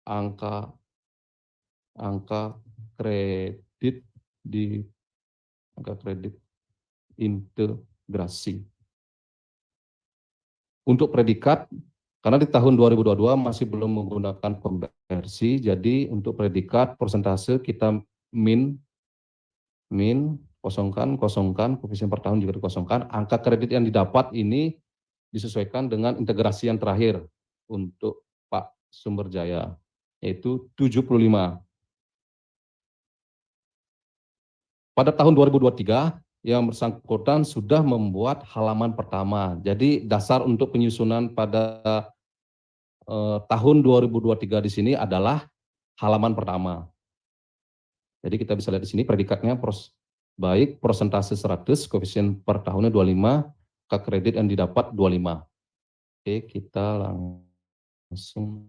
angka angka kredit di angka kredit integrasi. Untuk predikat, karena di tahun 2022 masih belum menggunakan konversi, jadi untuk predikat persentase kita min, kosongkan, koefisien per tahun juga dikosongkan. Angka kredit yang didapat ini disesuaikan dengan integrasi yang terakhir untuk Pak Sumberjaya, yaitu 75. Pada tahun 2023, yang bersangkutan sudah membuat halaman pertama. Jadi dasar untuk penyusunan pada tahun 2023 di sini adalah halaman pertama. Jadi kita bisa lihat di sini predikatnya baik persentase 100, koefisien per tahunnya 25, angka kredit yang didapat 25. Oke, kita langsung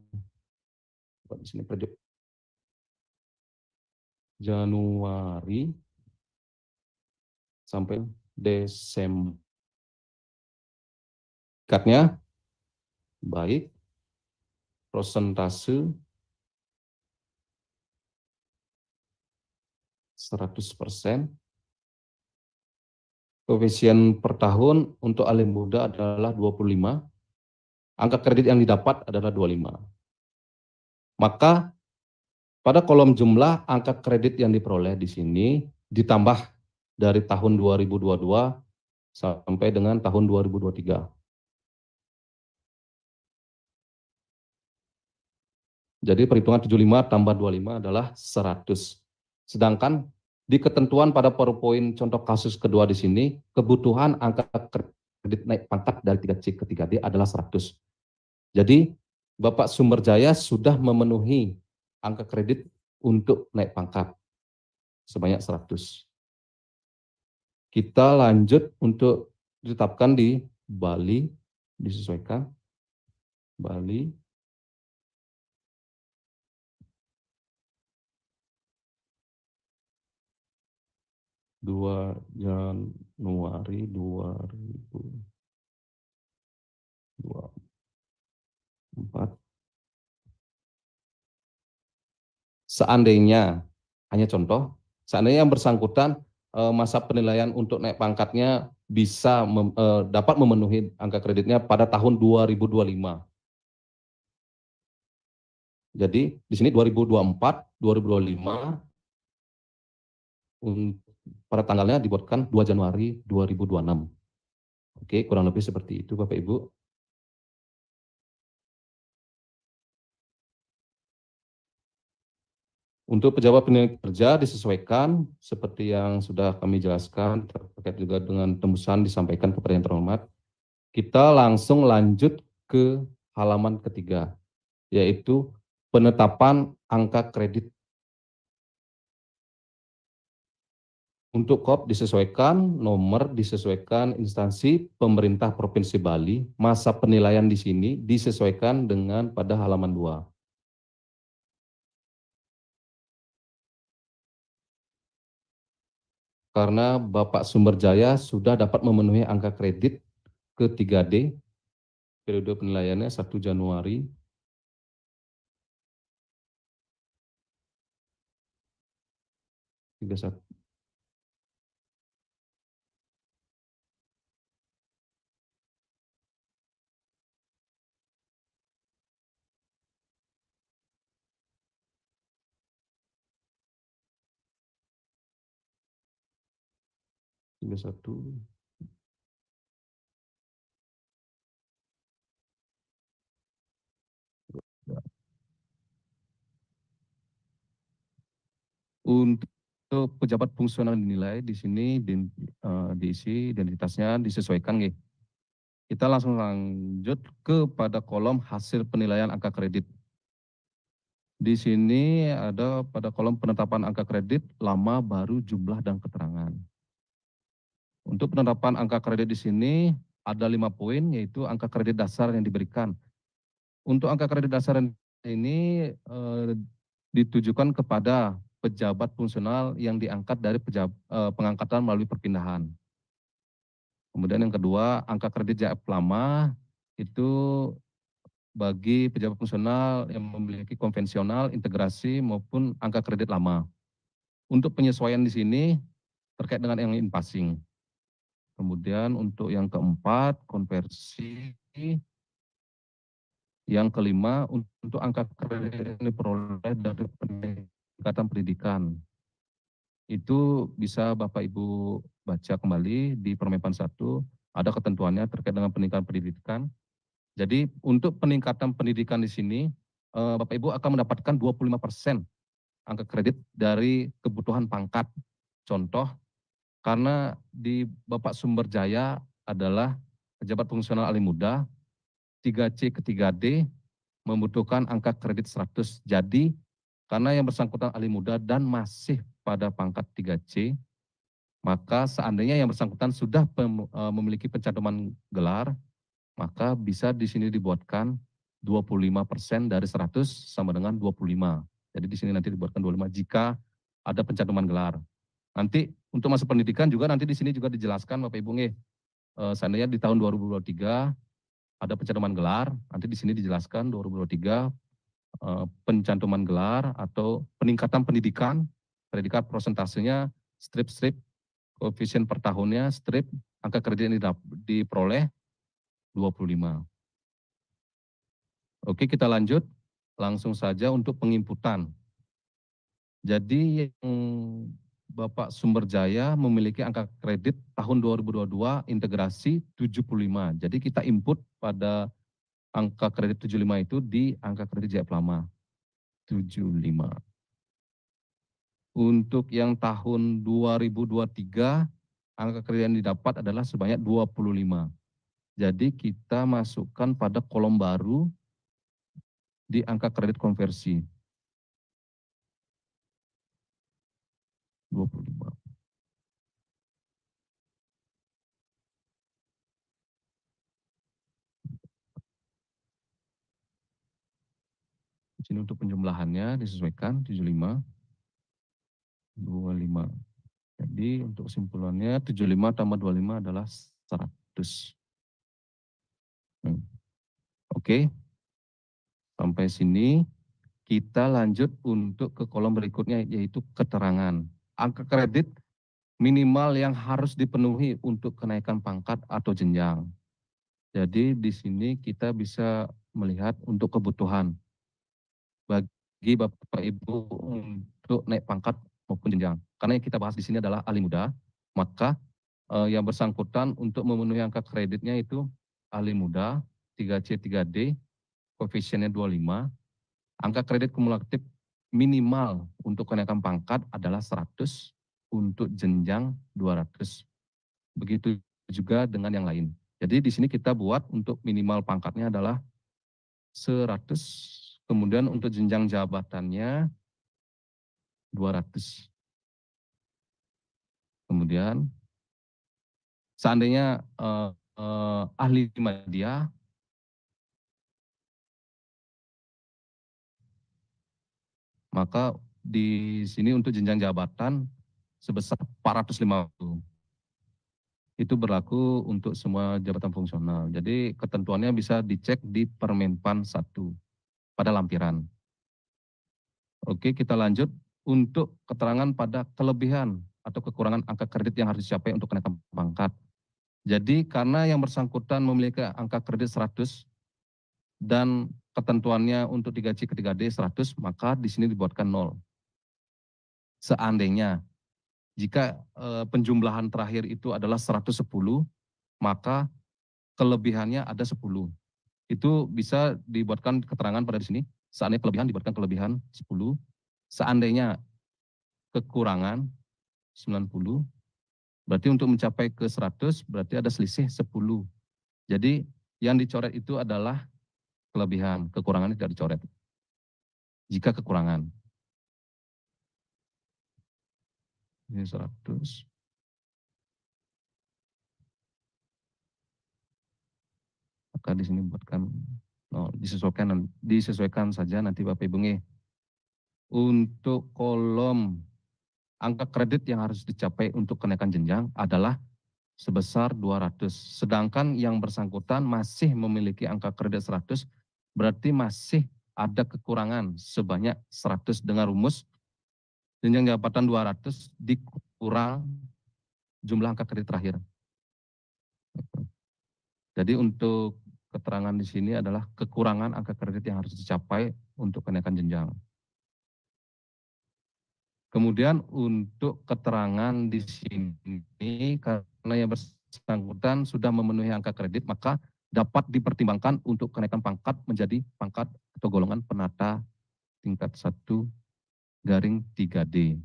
di sini predik Januari sampai Desember. Predikatnya baik persentase 100%. Koefisien per tahun untuk ahli muda adalah 25. Angka kredit yang didapat adalah 25. Maka pada kolom jumlah angka kredit yang diperoleh di sini ditambah dari tahun 2022 sampai dengan tahun 2023. Jadi perhitungan 75 tambah 25 adalah 100. Sedangkan di ketentuan pada PowerPoint contoh kasus kedua di sini, kebutuhan angka kredit naik pangkat dari 3C ke 3D adalah 100. Jadi Bapak Sumberjaya sudah memenuhi angka kredit untuk naik pangkat sebanyak 100. Kita lanjut untuk ditetapkan di Bali, disesuaikan Bali. Januari 2024. Seandainya, hanya contoh, seandainya yang bersangkutan masa penilaian untuk naik pangkatnya bisa dapat memenuhi angka kreditnya pada tahun 2025. Jadi di sini 2024, 2025 pada tanggalnya dibuatkan 2 Januari 2026. Oke, kurang lebih seperti itu Bapak Ibu. Untuk pejabat penilai kerja disesuaikan seperti yang sudah kami jelaskan terkait juga dengan tembusan disampaikan kepada yang terhormat. Kita langsung lanjut ke halaman ketiga, yaitu penetapan angka kredit. Untuk KOP disesuaikan, nomor disesuaikan, instansi pemerintah Provinsi Bali, masa penilaian di sini disesuaikan dengan pada halaman 2. Karena Bapak Sumberjaya sudah dapat memenuhi angka kredit ke 3D, periode penilaiannya 1 Januari 31. Untuk pejabat fungsional dinilai di sini diisi identitasnya disesuaikan. Kita langsung lanjut kepada kolom hasil penilaian angka kredit. Di sini ada pada kolom penetapan angka kredit lama, baru, jumlah, dan keterangan. Untuk penetapan angka kredit di sini ada 5 poin, yaitu angka kredit dasar yang diberikan. Untuk angka kredit dasar ini ditujukan kepada pejabat fungsional yang diangkat dari pengangkatan melalui perpindahan. Kemudian yang kedua, angka kredit JF lama itu bagi pejabat fungsional yang memiliki konvensional, integrasi maupun angka kredit lama. Untuk penyesuaian di sini terkait dengan yang in passing. Kemudian untuk yang keempat, konversi. Yang kelima, untuk angka kredit yang diperoleh dari peningkatan pendidikan. Itu bisa Bapak Ibu baca kembali di Permenpan 1, ada ketentuannya terkait dengan peningkatan pendidikan. Jadi untuk peningkatan pendidikan di sini, Bapak Ibu akan mendapatkan 25% angka kredit dari kebutuhan pangkat. Contoh, karena di Bapak Sumber Jaya adalah pejabat fungsional ahli muda, 3C ke 3D membutuhkan angka kredit 100. Jadi karena yang bersangkutan ahli muda dan masih pada pangkat 3C, maka seandainya yang bersangkutan sudah memiliki pencantuman gelar, maka bisa di sini dibuatkan 25% dari 100 sama dengan 25. Jadi di sini nanti dibuatkan 25 jika ada pencantuman gelar. Nanti untuk masa pendidikan juga nanti di sini juga dijelaskan Bapak Ibu seandainya di tahun 2023 ada pencantuman gelar, nanti di sini dijelaskan 2023 pencantuman gelar atau peningkatan pendidikan, predikat prosentasenya, strip, koefisien per tahunnya, strip, angka kredit yang diperoleh 25. Oke, kita lanjut langsung saja untuk penginputan. Jadi yang Bapak Sumber Jaya memiliki angka kredit tahun 2022 integrasi 75. Jadi kita input pada angka kredit 75 itu di angka kredit Jaya Plama 75. Untuk yang tahun 2023 angka kredit yang didapat adalah sebanyak 25. Jadi kita masukkan pada kolom baru di angka kredit konversi 25. Di sini untuk penjumlahannya disesuaikan 75, 25. Jadi untuk kesimpulannya 75 tambah 25 adalah 100. Oke, sampai sini kita lanjut untuk ke kolom berikutnya yaitu keterangan. Angka kredit minimal yang harus dipenuhi untuk kenaikan pangkat atau jenjang. Jadi di sini kita bisa melihat untuk kebutuhan bagi Bapak Ibu untuk naik pangkat maupun jenjang. Karena yang kita bahas di sini adalah ahli muda, maka yang bersangkutan untuk memenuhi angka kreditnya itu ahli muda, 3C 3D, koefisiennya 25, angka kredit kumulatif minimal untuk kenaikan pangkat adalah 100, untuk jenjang 200. Begitu juga dengan yang lain. Jadi di sini kita buat untuk minimal pangkatnya adalah 100, kemudian untuk jenjang jabatannya 200. Kemudian seandainya ahli media, maka di sini untuk jenjang jabatan sebesar 450. Itu berlaku untuk semua jabatan fungsional. Jadi ketentuannya bisa dicek di Permenpan 1 pada lampiran. Oke, kita lanjut untuk keterangan pada kelebihan atau kekurangan angka kredit yang harus dicapai untuk kenaikan pangkat. Jadi karena yang bersangkutan memiliki angka kredit 100 dan ketentuannya untuk 3C ke 3D 100, maka di sini dibuatkan 0. Seandainya jika penjumlahan terakhir itu adalah 110, maka kelebihannya ada 10. Itu bisa dibuatkan keterangan pada di sini. Seandainya kelebihan dibuatkan kelebihan 10. Seandainya kekurangan 90, berarti untuk mencapai ke 100 berarti ada selisih 10. Jadi yang dicoret itu adalah kelebihan, kekurangannya tidak dicoret. Jika kekurangan. Ini 100. Maka di sini buatkan disesuaikan saja nanti Bapak Ibu. Untuk kolom angka kredit yang harus dicapai untuk kenaikan jenjang adalah sebesar 200. Sedangkan yang bersangkutan masih memiliki angka kredit 100 berarti masih ada kekurangan sebanyak 100 dengan rumus jenjang jabatan 200 dikurang jumlah angka kredit terakhir. Jadi untuk keterangan di sini adalah kekurangan angka kredit yang harus dicapai untuk kenaikan jenjang. Kemudian untuk keterangan di sini karena yang bersangkutan sudah memenuhi angka kredit, maka dapat dipertimbangkan untuk kenaikan pangkat menjadi pangkat atau golongan penata tingkat 1/3D.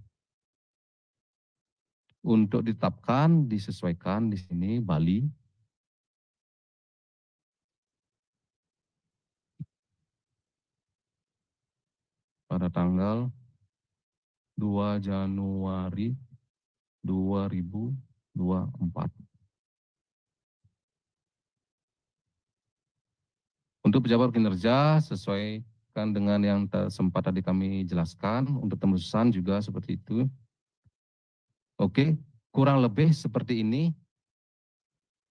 Untuk ditetapkan disesuaikan di sini Bali pada tanggal 2 Januari 2024. Untuk pejabat kinerja sesuaikan dengan yang sempat tadi kami jelaskan, untuk tembusan juga seperti itu. Oke, kurang lebih seperti ini.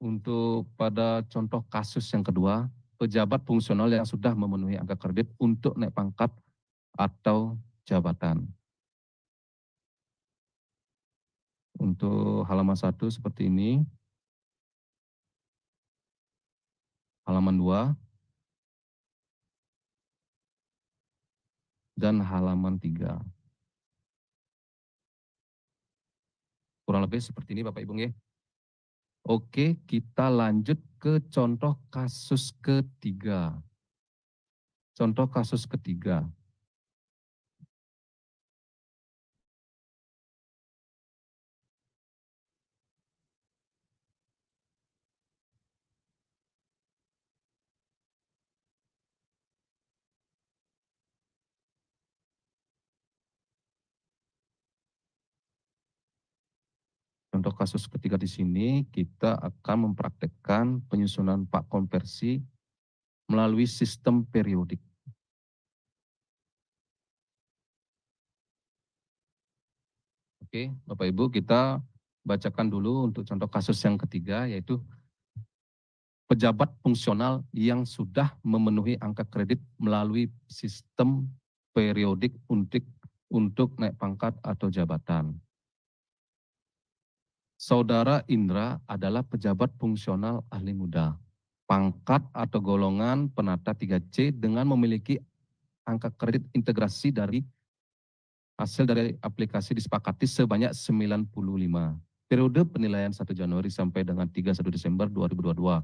Untuk pada contoh kasus yang kedua, pejabat fungsional yang sudah memenuhi angka kredit untuk naik pangkat atau jabatan. Untuk halaman 1 seperti ini, halaman 2, dan halaman 3. Kurang lebih seperti ini Bapak Ibu nggih. Oke, kita lanjut ke contoh kasus ketiga. Contoh kasus ketiga. Contoh kasus ketiga di sini kita akan mempraktekkan penyusunan pak konversi melalui sistem periodik. Oke, Bapak Ibu, kita bacakan dulu untuk contoh kasus yang ketiga, yaitu pejabat fungsional yang sudah memenuhi angka kredit melalui sistem periodik untuk naik pangkat atau jabatan. Saudara Indra adalah pejabat fungsional ahli muda, pangkat atau golongan penata 3C dengan memiliki angka kredit integrasi dari hasil dari aplikasi disepakati sebanyak 95. Periode penilaian 1 Januari sampai dengan 31 Desember 2022.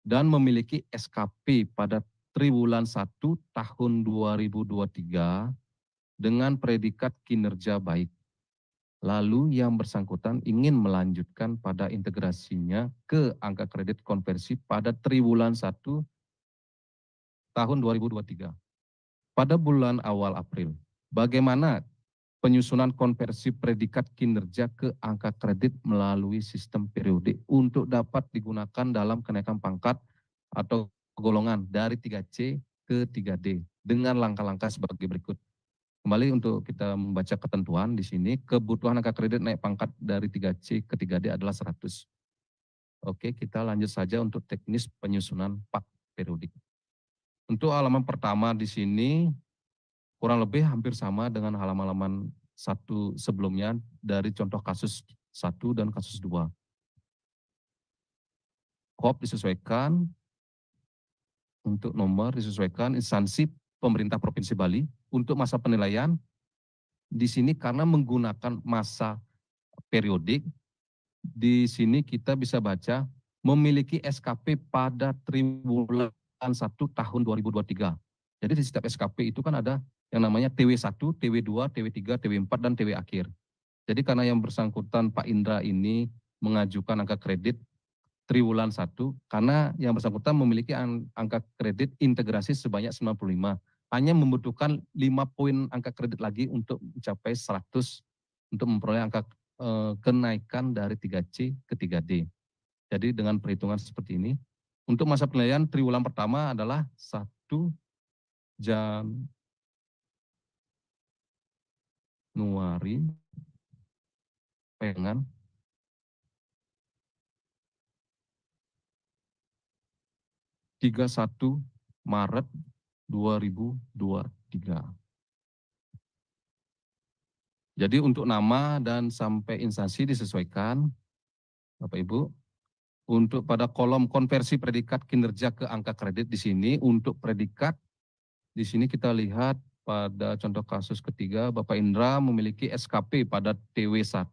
Dan memiliki SKP pada triwulan 1 tahun 2023 dengan predikat kinerja baik. Lalu yang bersangkutan ingin melanjutkan pada integrasinya ke angka kredit konversi pada triwulan 1 tahun 2023. Pada bulan awal April, bagaimana penyusunan konversi predikat kinerja ke angka kredit melalui sistem periodik untuk dapat digunakan dalam kenaikan pangkat atau golongan dari 3C ke 3D dengan langkah-langkah sebagai berikut. Kembali untuk kita membaca ketentuan di sini, kebutuhan angka kredit naik pangkat dari 3C ke 3D adalah 100. Oke, kita lanjut saja untuk teknis penyusunan pak periodik. Untuk halaman pertama di sini kurang lebih hampir sama dengan halaman-halaman 1 sebelumnya dari contoh kasus 1 dan kasus 2. KOP disesuaikan, untuk nomor disesuaikan, instansi pemerintah Provinsi Bali untuk masa penilaian di sini karena menggunakan masa periodik, di sini kita bisa baca memiliki SKP pada triwulan 1 tahun 2023. Jadi di setiap SKP itu kan ada yang namanya TW1, TW2, TW3, TW4, dan TW akhir. Jadi karena yang bersangkutan Pak Indra ini mengajukan angka kredit triwulan 1, karena yang bersangkutan memiliki angka kredit integrasi sebanyak 95. Hanya membutuhkan 5 poin angka kredit lagi untuk mencapai 100 untuk memperoleh angka kenaikan dari 3C ke 3D. Jadi dengan perhitungan seperti ini, untuk masa penilaian triwulan pertama adalah 1 Januari dengan 31 Maret 2023. Jadi untuk nama dan sampai instansi disesuaikan, Bapak Ibu. Untuk pada kolom konversi predikat kinerja ke angka kredit di sini, untuk predikat di sini kita lihat pada contoh kasus ketiga, Bapak Indra memiliki SKP pada TW1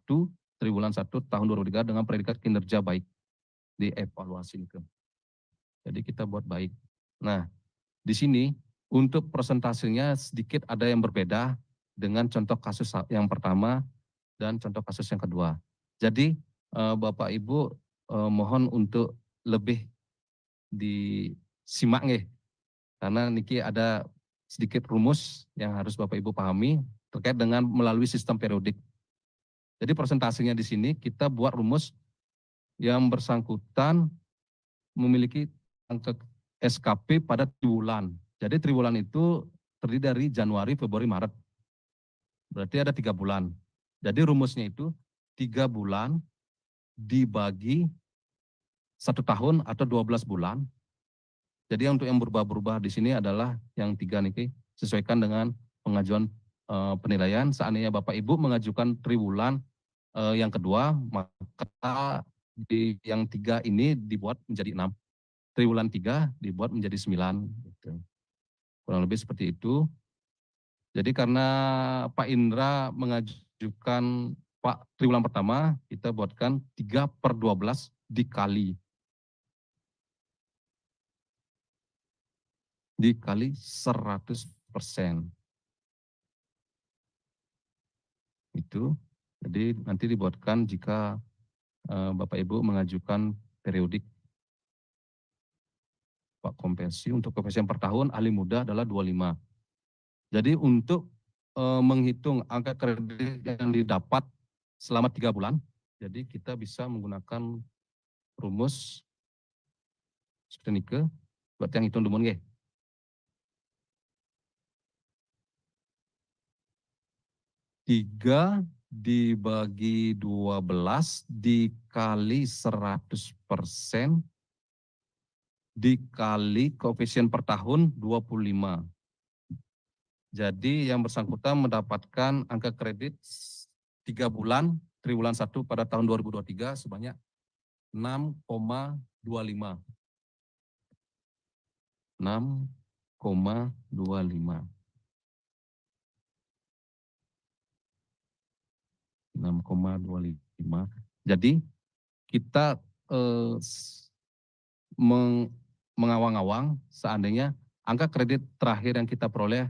triwulan 1 tahun 2023 dengan predikat kinerja baik di evaluasi income. Jadi kita buat baik. Nah, di sini untuk persentasenya sedikit ada yang berbeda dengan contoh kasus yang pertama dan contoh kasus yang kedua. Jadi Bapak Ibu mohon untuk lebih disimak nih, karena niki ada sedikit rumus yang harus Bapak Ibu pahami terkait dengan melalui sistem periodik. Jadi persentasenya di sini kita buat rumus yang bersangkutan memiliki angka SKP pada triwulan. Jadi triwulan itu terdiri dari Januari, Februari, Maret. Berarti ada 3 bulan. Jadi rumusnya itu 3 bulan dibagi 1 tahun atau 12 bulan. Jadi untuk yang berubah-berubah di sini adalah yang 3 nih, sesuaikan dengan pengajuan penilaian. Seandainya Bapak Ibu mengajukan triwulan yang kedua, maka di yang 3 ini dibuat menjadi 6. Triwulan 3 dibuat menjadi 9. Gitu. Kurang lebih seperti itu. Jadi karena Pak Indra mengajukan Pak triwulan pertama, kita buatkan 3/12 dikali 100%. Itu. Jadi nanti dibuatkan jika Bapak Ibu mengajukan periodik Pak konversi. Untuk konversi yang per tahun ahli muda adalah 25. Jadi untuk menghitung angka kredit yang didapat selama 3 bulan, jadi kita bisa menggunakan rumus seperti ini buat yang hitung demun nggih. 3 dibagi 12 dikali 100% dikali koefisien per tahun 25. Jadi yang bersangkutan mendapatkan angka kredit 3 bulan, triwulan 1 pada tahun 2023 sebanyak 6,25. 6,25. 6,25. Jadi kita mengawang-awang seandainya angka kredit terakhir yang kita peroleh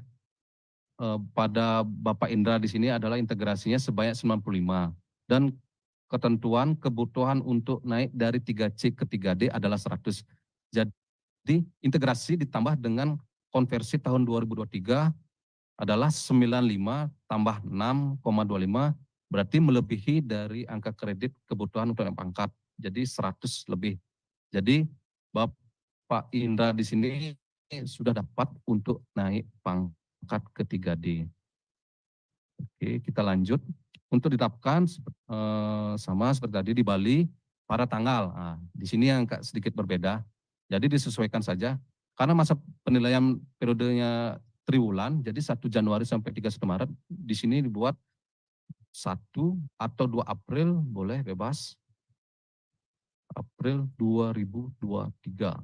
pada Bapak Indra di sini adalah integrasinya sebanyak 95 dan ketentuan kebutuhan untuk naik dari 3C ke 3D adalah 100. Jadi integrasi ditambah dengan konversi tahun 2023 adalah 95 tambah 6,25 berarti melebihi dari angka kredit kebutuhan untuk naik pangkat. Jadi 100 lebih. Jadi Bapak Indra di sini sudah dapat untuk naik pangkat ke 3D. Oke, kita lanjut. Untuk ditetapkan sama seperti tadi di Bali pada tanggal. Nah, di sini yang sedikit berbeda. Jadi disesuaikan saja. Karena masa penilaian periodenya triwulan, jadi 1 Januari sampai 31 Maret, di sini dibuat 1 atau 2 April, boleh bebas. April 2023.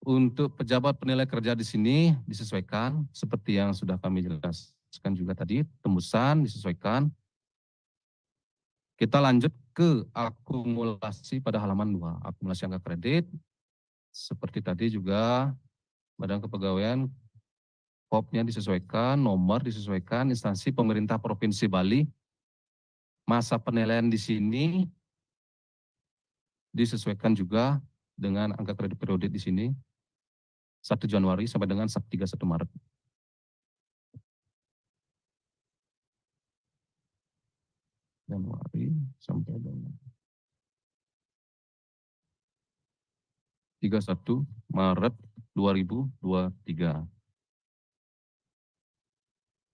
Untuk pejabat penilai kerja di sini disesuaikan seperti yang sudah kami jelaskan juga tadi, tembusan disesuaikan. Kita lanjut ke akumulasi pada halaman 2, akumulasi angka kredit. Seperti tadi juga Badan Kepegawaian, KOP-nya disesuaikan, nomor disesuaikan, instansi pemerintah Provinsi Bali. Masa penilaian di sini disesuaikan juga dengan angka kredit periodik di sini. 1 Januari sampai dengan 31 Maret. Januari sampai dengan 31 Maret 2023.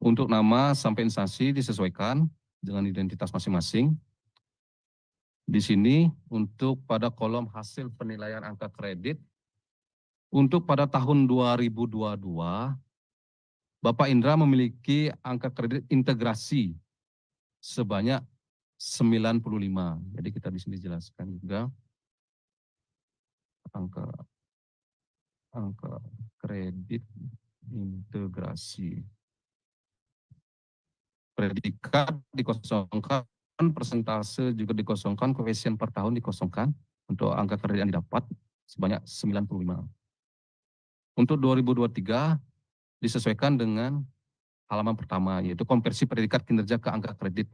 Untuk nama sampai instansi disesuaikan dengan identitas masing-masing. Di sini untuk pada kolom hasil penilaian angka kredit, untuk pada tahun 2022, Bapak Indra memiliki angka kredit integrasi sebanyak 95. Jadi kita di sini jelaskan juga angka kredit integrasi. Predikat dikosongkan, persentase juga dikosongkan, koefisien per tahun dikosongkan untuk angka kredit yang didapat sebanyak 95. Untuk 2023 disesuaikan dengan halaman pertama, yaitu konversi predikat kinerja ke angka kredit.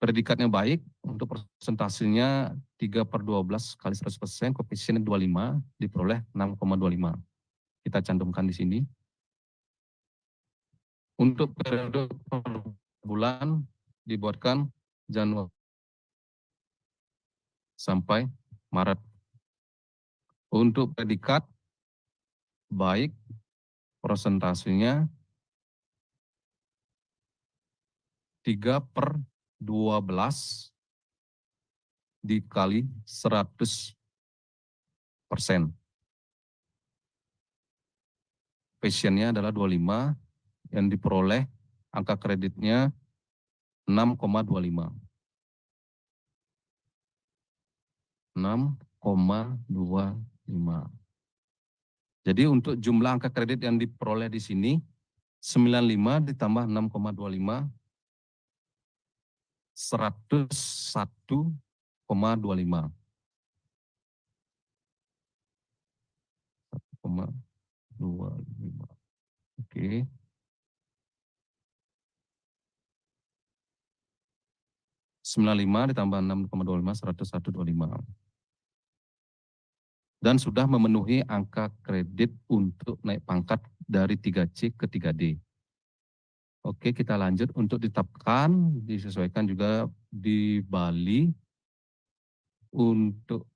Predikatnya baik, untuk persentasenya 3/12 kali 100%, koefisiennya 25, diperoleh 6,25. Kita cantumkan di sini. Untuk periode per bulan dibuatkan Januari sampai Maret. Untuk predikat baik, persentasenya 3/12 dikali 100%. Pasiennya adalah 25, yang diperoleh angka kreditnya 6,25. 6,25. Jadi untuk jumlah angka kredit yang diperoleh di sini 95 ditambah 6,25, 101,25. 1,25. Oke. Sembilan lima ditambah 6,25, 101,25. Dan sudah memenuhi angka kredit untuk naik pangkat dari 3C ke 3D. Oke, kita lanjut untuk ditetapkan, disesuaikan juga di Bali. Untuk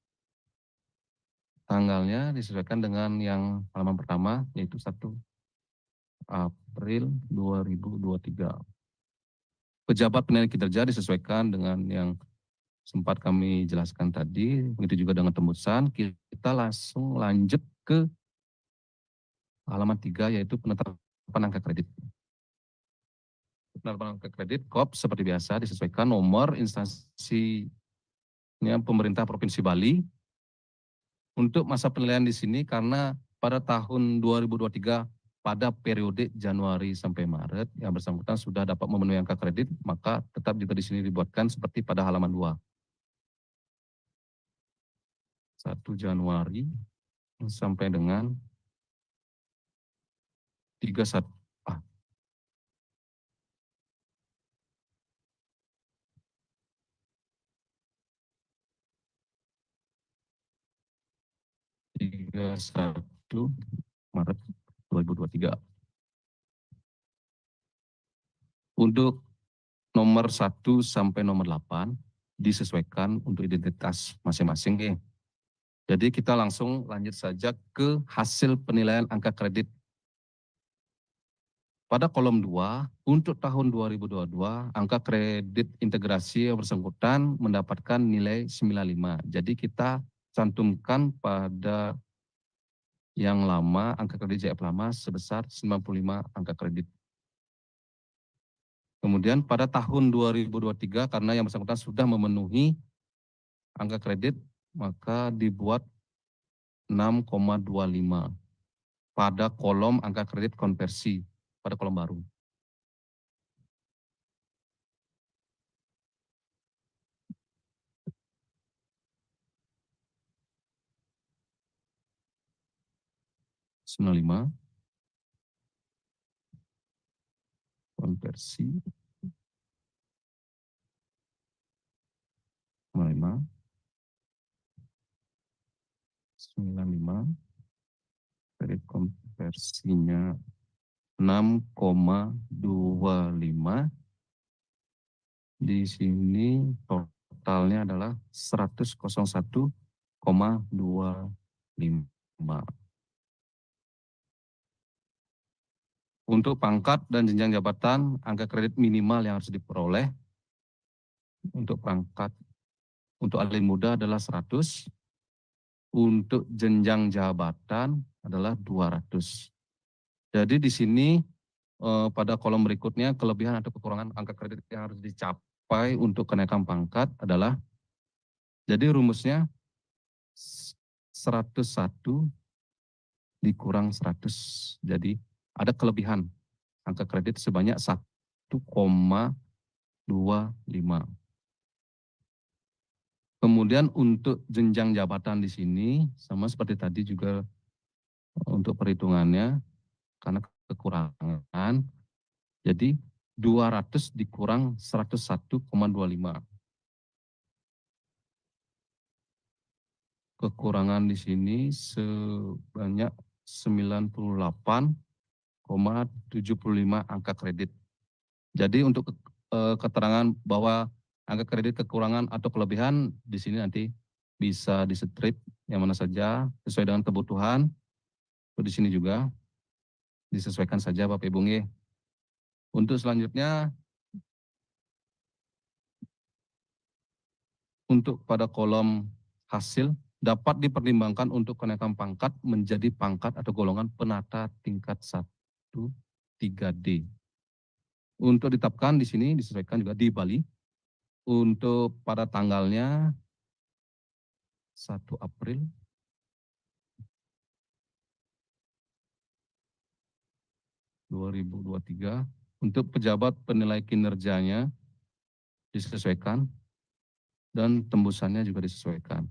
tanggalnya disesuaikan dengan yang halaman pertama, yaitu 1 April 2023. Pejabat penilaian kinerja disesuaikan dengan yang sempat kami jelaskan tadi, begitu juga dengan tembusan. Kita langsung lanjut ke halaman 3, yaitu penetapan angka kredit. Penetapan angka kredit, KOP seperti biasa disesuaikan nomor instansinya pemerintah Provinsi Bali. Untuk masa penilaian di sini karena pada tahun 2023 pada periode Januari sampai Maret yang bersangkutan sudah dapat memenuhi angka kredit, maka tetap juga di sini dibuatkan seperti pada halaman 2. 1 Januari sampai dengan 31 Maret 2023. Untuk nomor 1 sampai nomor 8 disesuaikan untuk identitas masing-masing. Jadi kita langsung lanjut saja ke hasil penilaian angka kredit. Pada kolom 2, untuk tahun 2022, angka kredit integrasi yang bersangkutan mendapatkan nilai 95. Jadi kita cantumkan pada yang lama, angka kredit JF lama sebesar 95 angka kredit. Kemudian pada tahun 2023, karena yang bersangkutan sudah memenuhi angka kredit, maka dibuat 6,25 pada kolom angka kredit konversi, pada kolom baru. Lima konversi 95 kredit konversinya 6,25. Di sini totalnya adalah 101,25. Untuk pangkat dan jenjang jabatan, angka kredit minimal yang harus diperoleh untuk pangkat untuk alih muda adalah 100, untuk jenjang jabatan adalah 200. Jadi di sini pada kolom berikutnya kelebihan atau kekurangan angka kredit yang harus dicapai untuk kenaikan pangkat adalah, jadi rumusnya 101 dikurang 100. Jadi ada kelebihan angka kredit sebanyak 1,25. Kemudian untuk jenjang jabatan di sini sama seperti tadi juga untuk perhitungannya karena kekurangan. Jadi 200 dikurang 101,25. Kekurangan di sini sebanyak 98,75 angka kredit. Jadi untuk keterangan bahwa angka kredit kekurangan atau kelebihan di sini nanti bisa di-strip yang mana saja sesuai dengan kebutuhan. Di sini juga disesuaikan saja Bapak Ibu nggih. Untuk selanjutnya, untuk pada kolom hasil dapat dipertimbangkan untuk kenaikan pangkat menjadi pangkat atau golongan penata tingkat 1 3D. Untuk ditetapkan di sini disesuaikan juga di Bali. Untuk pada tanggalnya 1 April 2023. Untuk pejabat penilai kinerjanya disesuaikan dan tembusannya juga disesuaikan.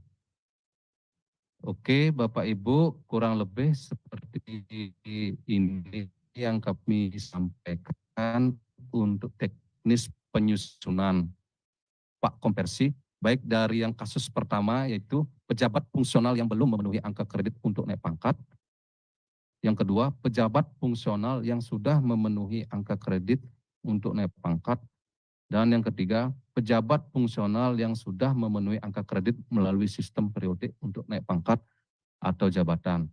Oke, Bapak Ibu, kurang lebih seperti ini yang kami sampaikan untuk teknis penyusunan Pak konversi, baik dari yang kasus pertama yaitu pejabat fungsional yang belum memenuhi angka kredit untuk naik pangkat. Yang kedua, pejabat fungsional yang sudah memenuhi angka kredit untuk naik pangkat. Dan yang ketiga, pejabat fungsional yang sudah memenuhi angka kredit melalui sistem periodik untuk naik pangkat atau jabatan.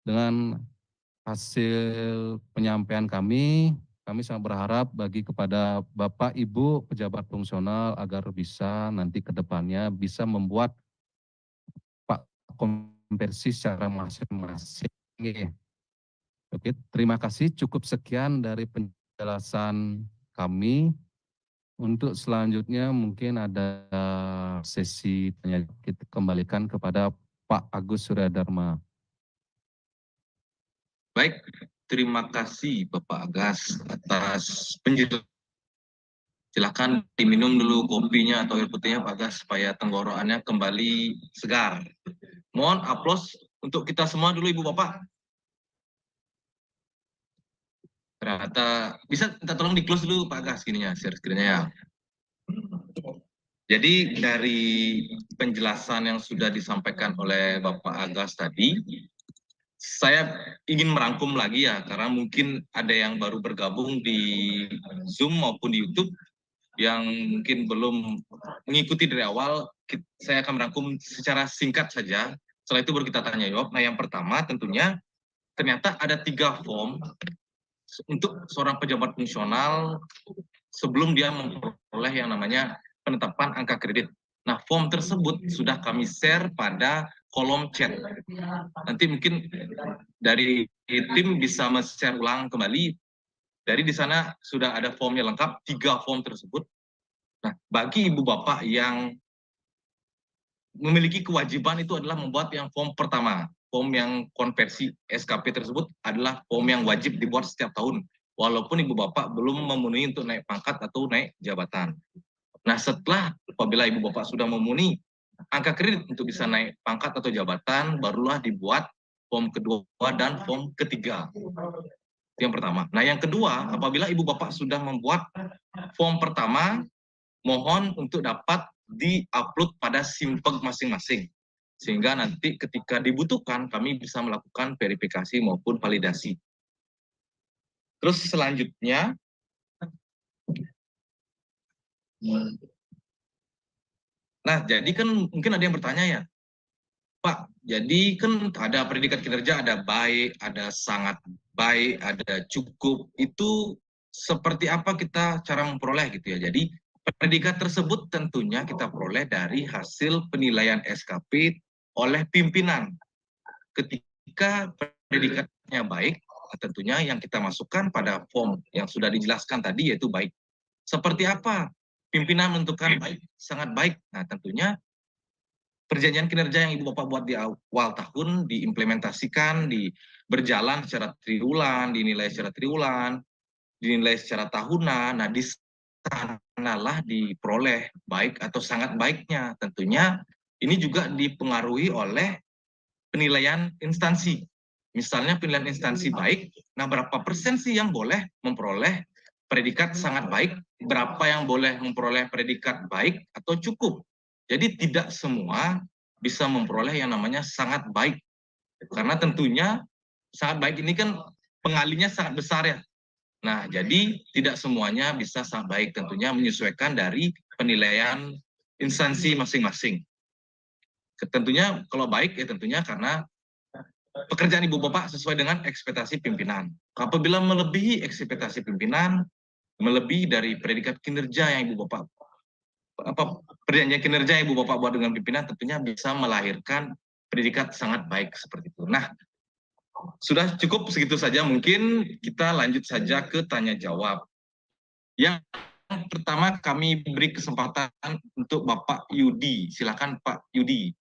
Dengan hasil penyampaian kami sangat berharap bagi kepada Bapak Ibu pejabat fungsional agar bisa nanti ke depannya bisa membuat Pak konversi secara masing-masing. Oke, terima kasih. Cukup sekian dari penjelasan kami. Untuk selanjutnya mungkin ada sesi tanya, kita kembalikan kepada Pak Agus Suryadharma. Baik, terima kasih Bapak Agas atas penjelasan. Silakan diminum dulu kopinya atau air putihnya Pak Agas supaya tenggorokannya kembali segar. Mohon aplaus untuk kita semua dulu Ibu Bapak. Ternyata bisa minta tolong di close dulu Pak Agas gininya, share screen-nya ya. Jadi dari penjelasan yang sudah disampaikan oleh Bapak Agas tadi, saya ingin merangkum lagi ya, karena mungkin ada yang baru bergabung di Zoom maupun di YouTube yang mungkin belum mengikuti dari awal. Saya akan merangkum secara singkat saja, setelah itu baru kita tanya jawab. Nah yang pertama tentunya ternyata ada 3 form untuk seorang pejabat fungsional sebelum dia memperoleh yang namanya penetapan angka kredit. Nah, form tersebut sudah kami share pada kolom chat. Nanti mungkin dari tim bisa men-share ulang kembali. Dari di sana sudah ada formnya lengkap, 3 form tersebut. Nah, bagi ibu bapak yang memiliki kewajiban itu adalah membuat yang form pertama. Form yang konversi SKP tersebut adalah form yang wajib dibuat setiap tahun. Walaupun ibu bapak belum memenuhi untuk naik pangkat atau naik jabatan. Nah, setelah apabila ibu bapak sudah memenuhi angka kredit untuk bisa naik pangkat atau jabatan, barulah dibuat form kedua dan form ketiga. Itu yang pertama. Nah, yang kedua, apabila ibu bapak sudah membuat form pertama, mohon untuk dapat di-upload pada simpeg masing-masing. Sehingga nanti ketika dibutuhkan, kami bisa melakukan verifikasi maupun validasi. Terus selanjutnya, nah jadi kan mungkin ada yang bertanya ya, Pak, jadi kan ada predikat kinerja, ada baik, ada sangat baik, ada cukup. Itu seperti apa kita cara memperoleh gitu ya. Jadi Predikat tersebut tentunya kita peroleh dari hasil penilaian SKP oleh pimpinan. Ketika predikatnya baik, tentunya yang kita masukkan pada form yang sudah dijelaskan tadi yaitu baik. Seperti apa? Pimpinan menentukan baik, sangat baik. Nah, tentunya perjanjian kinerja yang Ibu Bapak buat di awal tahun diimplementasikan, berjalan secara triwulan, dinilai secara triwulan, dinilai secara tahunan. Nah, di sanalah diperoleh baik atau sangat baiknya. Tentunya ini juga dipengaruhi oleh penilaian instansi. Misalnya penilaian instansi baik, nah berapa persen sih yang boleh memperoleh predikat sangat baik, berapa yang boleh memperoleh predikat baik atau cukup. Jadi tidak semua bisa memperoleh yang namanya sangat baik. Karena tentunya sangat baik ini kan pengalinya sangat besar ya. Nah, jadi tidak semuanya bisa sangat baik, tentunya menyesuaikan dari penilaian instansi masing-masing. Tentunya kalau baik ya tentunya karena pekerjaan Ibu Bapak sesuai dengan ekspektasi pimpinan. Apabila melebihi ekspektasi pimpinan, melebihi dari predikat kinerja yang Ibu Bapak perjanjian kinerja yang Ibu Bapak buat dengan pimpinan tentunya bisa melahirkan predikat sangat baik seperti itu. Nah, sudah cukup segitu saja, mungkin kita lanjut saja ke tanya jawab. Yang pertama kami beri kesempatan untuk Bapak Yudi. Silakan Pak Yudi.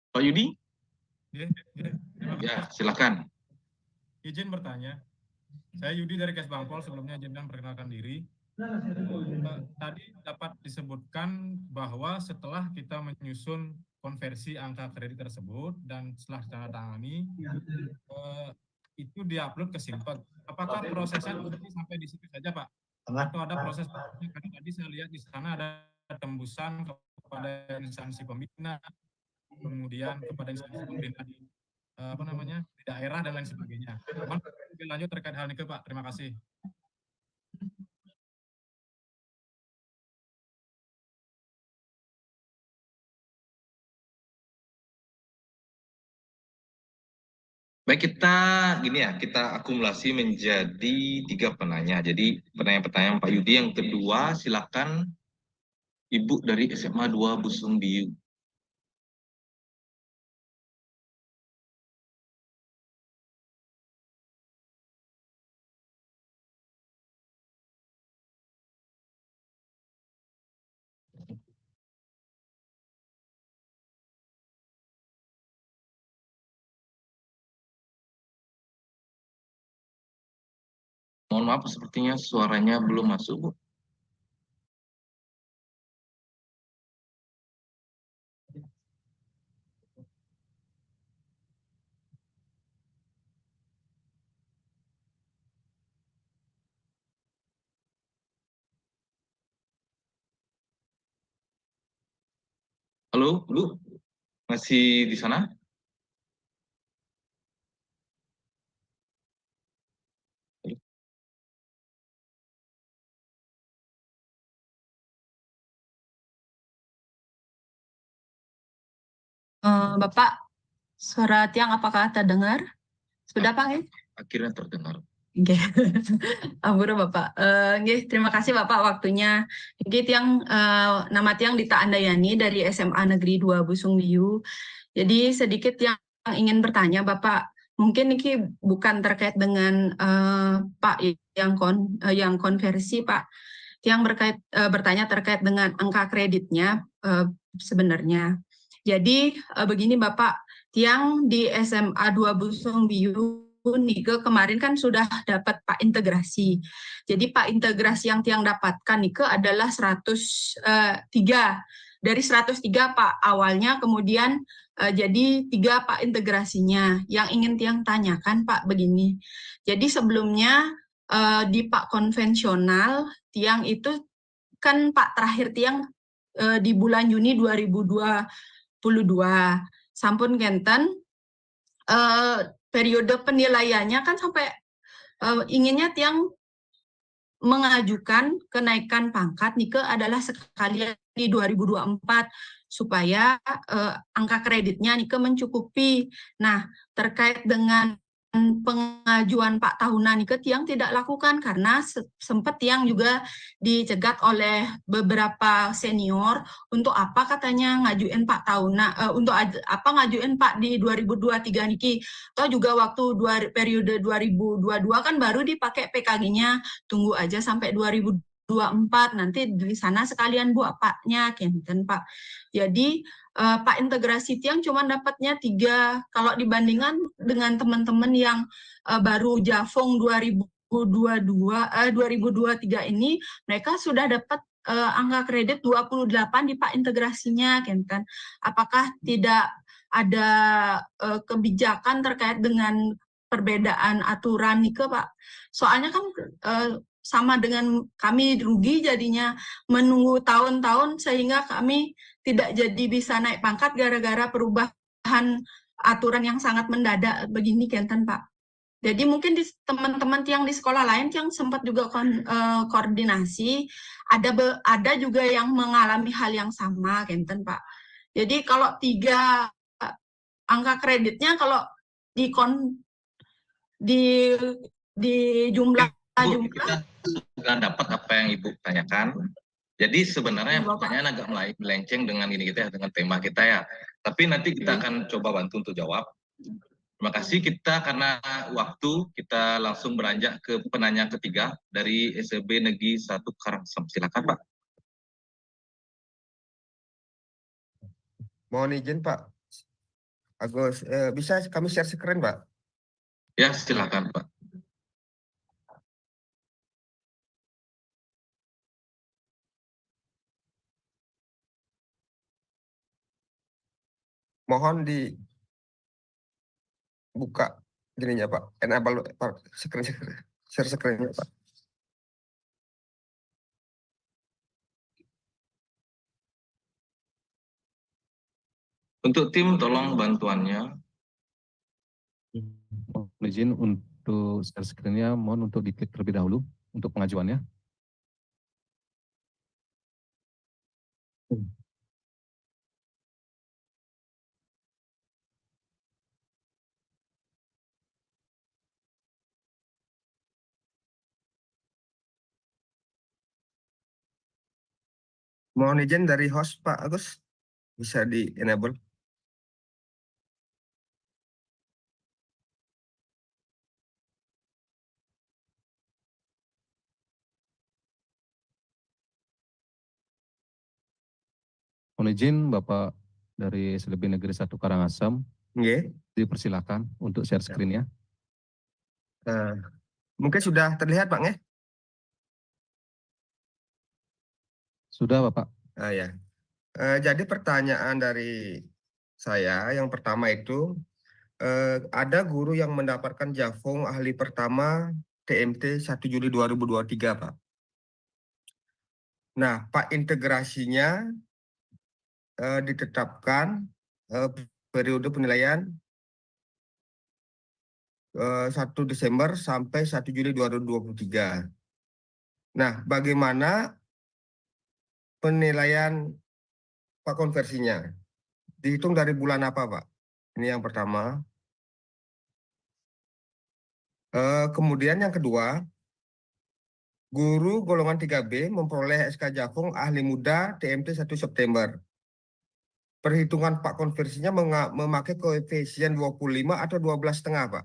Pak Yudi? Ya, silakan. Izin bertanya. Saya Yudi dari Kes Bangpol, sebelumnya izin perkenalkan diri. Tadi dapat disebutkan bahwa setelah kita menyusun konversi angka kredit tersebut dan setelah ditandatangani, itu diupload ke Simpet. Apakah prosesnya sampai di situ saja, Pak? Atau ada proses berikutnya? Karena tadi saya lihat di sana ada tembusan kepada instansi pembina, kemudian kepada instansi pemerintah di di daerah dan lain sebagainya. Mohon lanjut terkait hal ini, Pak. Terima kasih. Baik, kita gini ya, kita akumulasi menjadi 3 penanya. Jadi pertanyaan Pak Yudi, yang kedua silakan Ibu dari SMA 2 Busung Biu. Mohon maaf, sepertinya suaranya belum masuk, Bu. Halo, Bu? Masih di sana? Bapak, suara Tiang apakah terdengar? Sudah, Pak? Akhirnya terdengar. Oke, ampun Bapak. Terima kasih Bapak waktunya. Tiang, nama Tiang Dita Andayani dari SMA Negeri 2 Busung Biu. Jadi sedikit yang ingin bertanya Bapak, mungkin ini bukan terkait dengan Pak yang konversi Pak. Tiang bertanya terkait dengan angka kreditnya sebenarnya. Jadi begini Bapak, Tiang di SMA 2 Busung Biu Nike kemarin kan sudah dapat Pak integrasi. Jadi Pak integrasi yang Tiang dapatkan Nike adalah 103. Dari 103 Pak awalnya, kemudian jadi 3 Pak integrasinya. Yang ingin Tiang tanyakan Pak begini. Jadi sebelumnya di Pak konvensional Tiang itu kan Pak terakhir Tiang di bulan Juni 2022. Sampun Kenten periode penilaiannya kan sampai inginnya Tiang mengajukan kenaikan pangkat Nike adalah sekalian di 2024. supaya angka kreditnya nih mencukupi. Nah, terkait dengan pengajuan Pak tahunan nih yang tidak lakukan karena sempat yang juga dicegat oleh beberapa senior untuk apa katanya ngajuin Pak tahunan untuk apa ngajuin Pak di 2023 niki. Toh juga waktu periode 2022 kan baru dipakai PKG-nya, tunggu aja sampai 2024 nanti di sana sekalian Bu apanya kenten Pak. Jadi Pak integrasi tiang cuma dapatnya 3 kalau dibandingkan dengan teman-teman yang baru Jafong 2023 ini mereka sudah dapat angka kredit 28 di Pak integrasinya kenten. Apakah tidak ada kebijakan terkait dengan perbedaan aturan nih Pak? Soalnya kan sama dengan kami rugi jadinya menunggu tahun-tahun sehingga kami tidak jadi bisa naik pangkat gara-gara perubahan aturan yang sangat mendadak begini kenten Pak. Jadi mungkin teman-teman yang di sekolah lain yang sempat juga koordinasi ada juga yang mengalami hal yang sama kenten Pak. Jadi kalau 3 angka kreditnya kalau di jumlah Ibu, kita sudah dapat apa yang Ibu tanyakan. Jadi sebenarnya pertanyaan agak melenceng dengan ini kita ya, dengan tema kita ya. Tapi nanti kita akan coba bantu untuk jawab. Terima kasih kita karena waktu kita langsung beranjak ke penanya ketiga dari SLB Negeri 1 Karangasem. Silakan Pak. Mohon izin Pak Agus, bisa kami share screen Pak? Ya silakan Pak. Mohon dibuka gininya Pak, enable Pak, share screen-nya Pak. Untuk tim tolong bantuannya. Mohon izin untuk share screen-nya, mohon untuk diklik terlebih dahulu untuk pengajuannya. Mohon izin dari host Pak Agus, bisa di-enable. Mohon izin Bapak dari SLB Negeri 1 Karangasem, Nggih. dipersilakan untuk share screen-nya. Mungkin sudah terlihat Pak nggih? Sudah Bapak. Ya. Jadi pertanyaan dari saya yang pertama itu, ada guru yang mendapatkan Jafong ahli pertama TMT 1 Juli 2023 Pak. Nah Pak integrasinya ditetapkan periode penilaian 1 Desember sampai 1 Juli 2023. Nah, bagaimana penilaian Pak konversinya? Dihitung dari bulan apa Pak? Ini yang pertama. Kemudian yang kedua, guru golongan 3B memperoleh SK Jafong ahli muda TMT 1 September. Perhitungan Pak konversinya memakai koefisien 25 atau 12,5 Pak.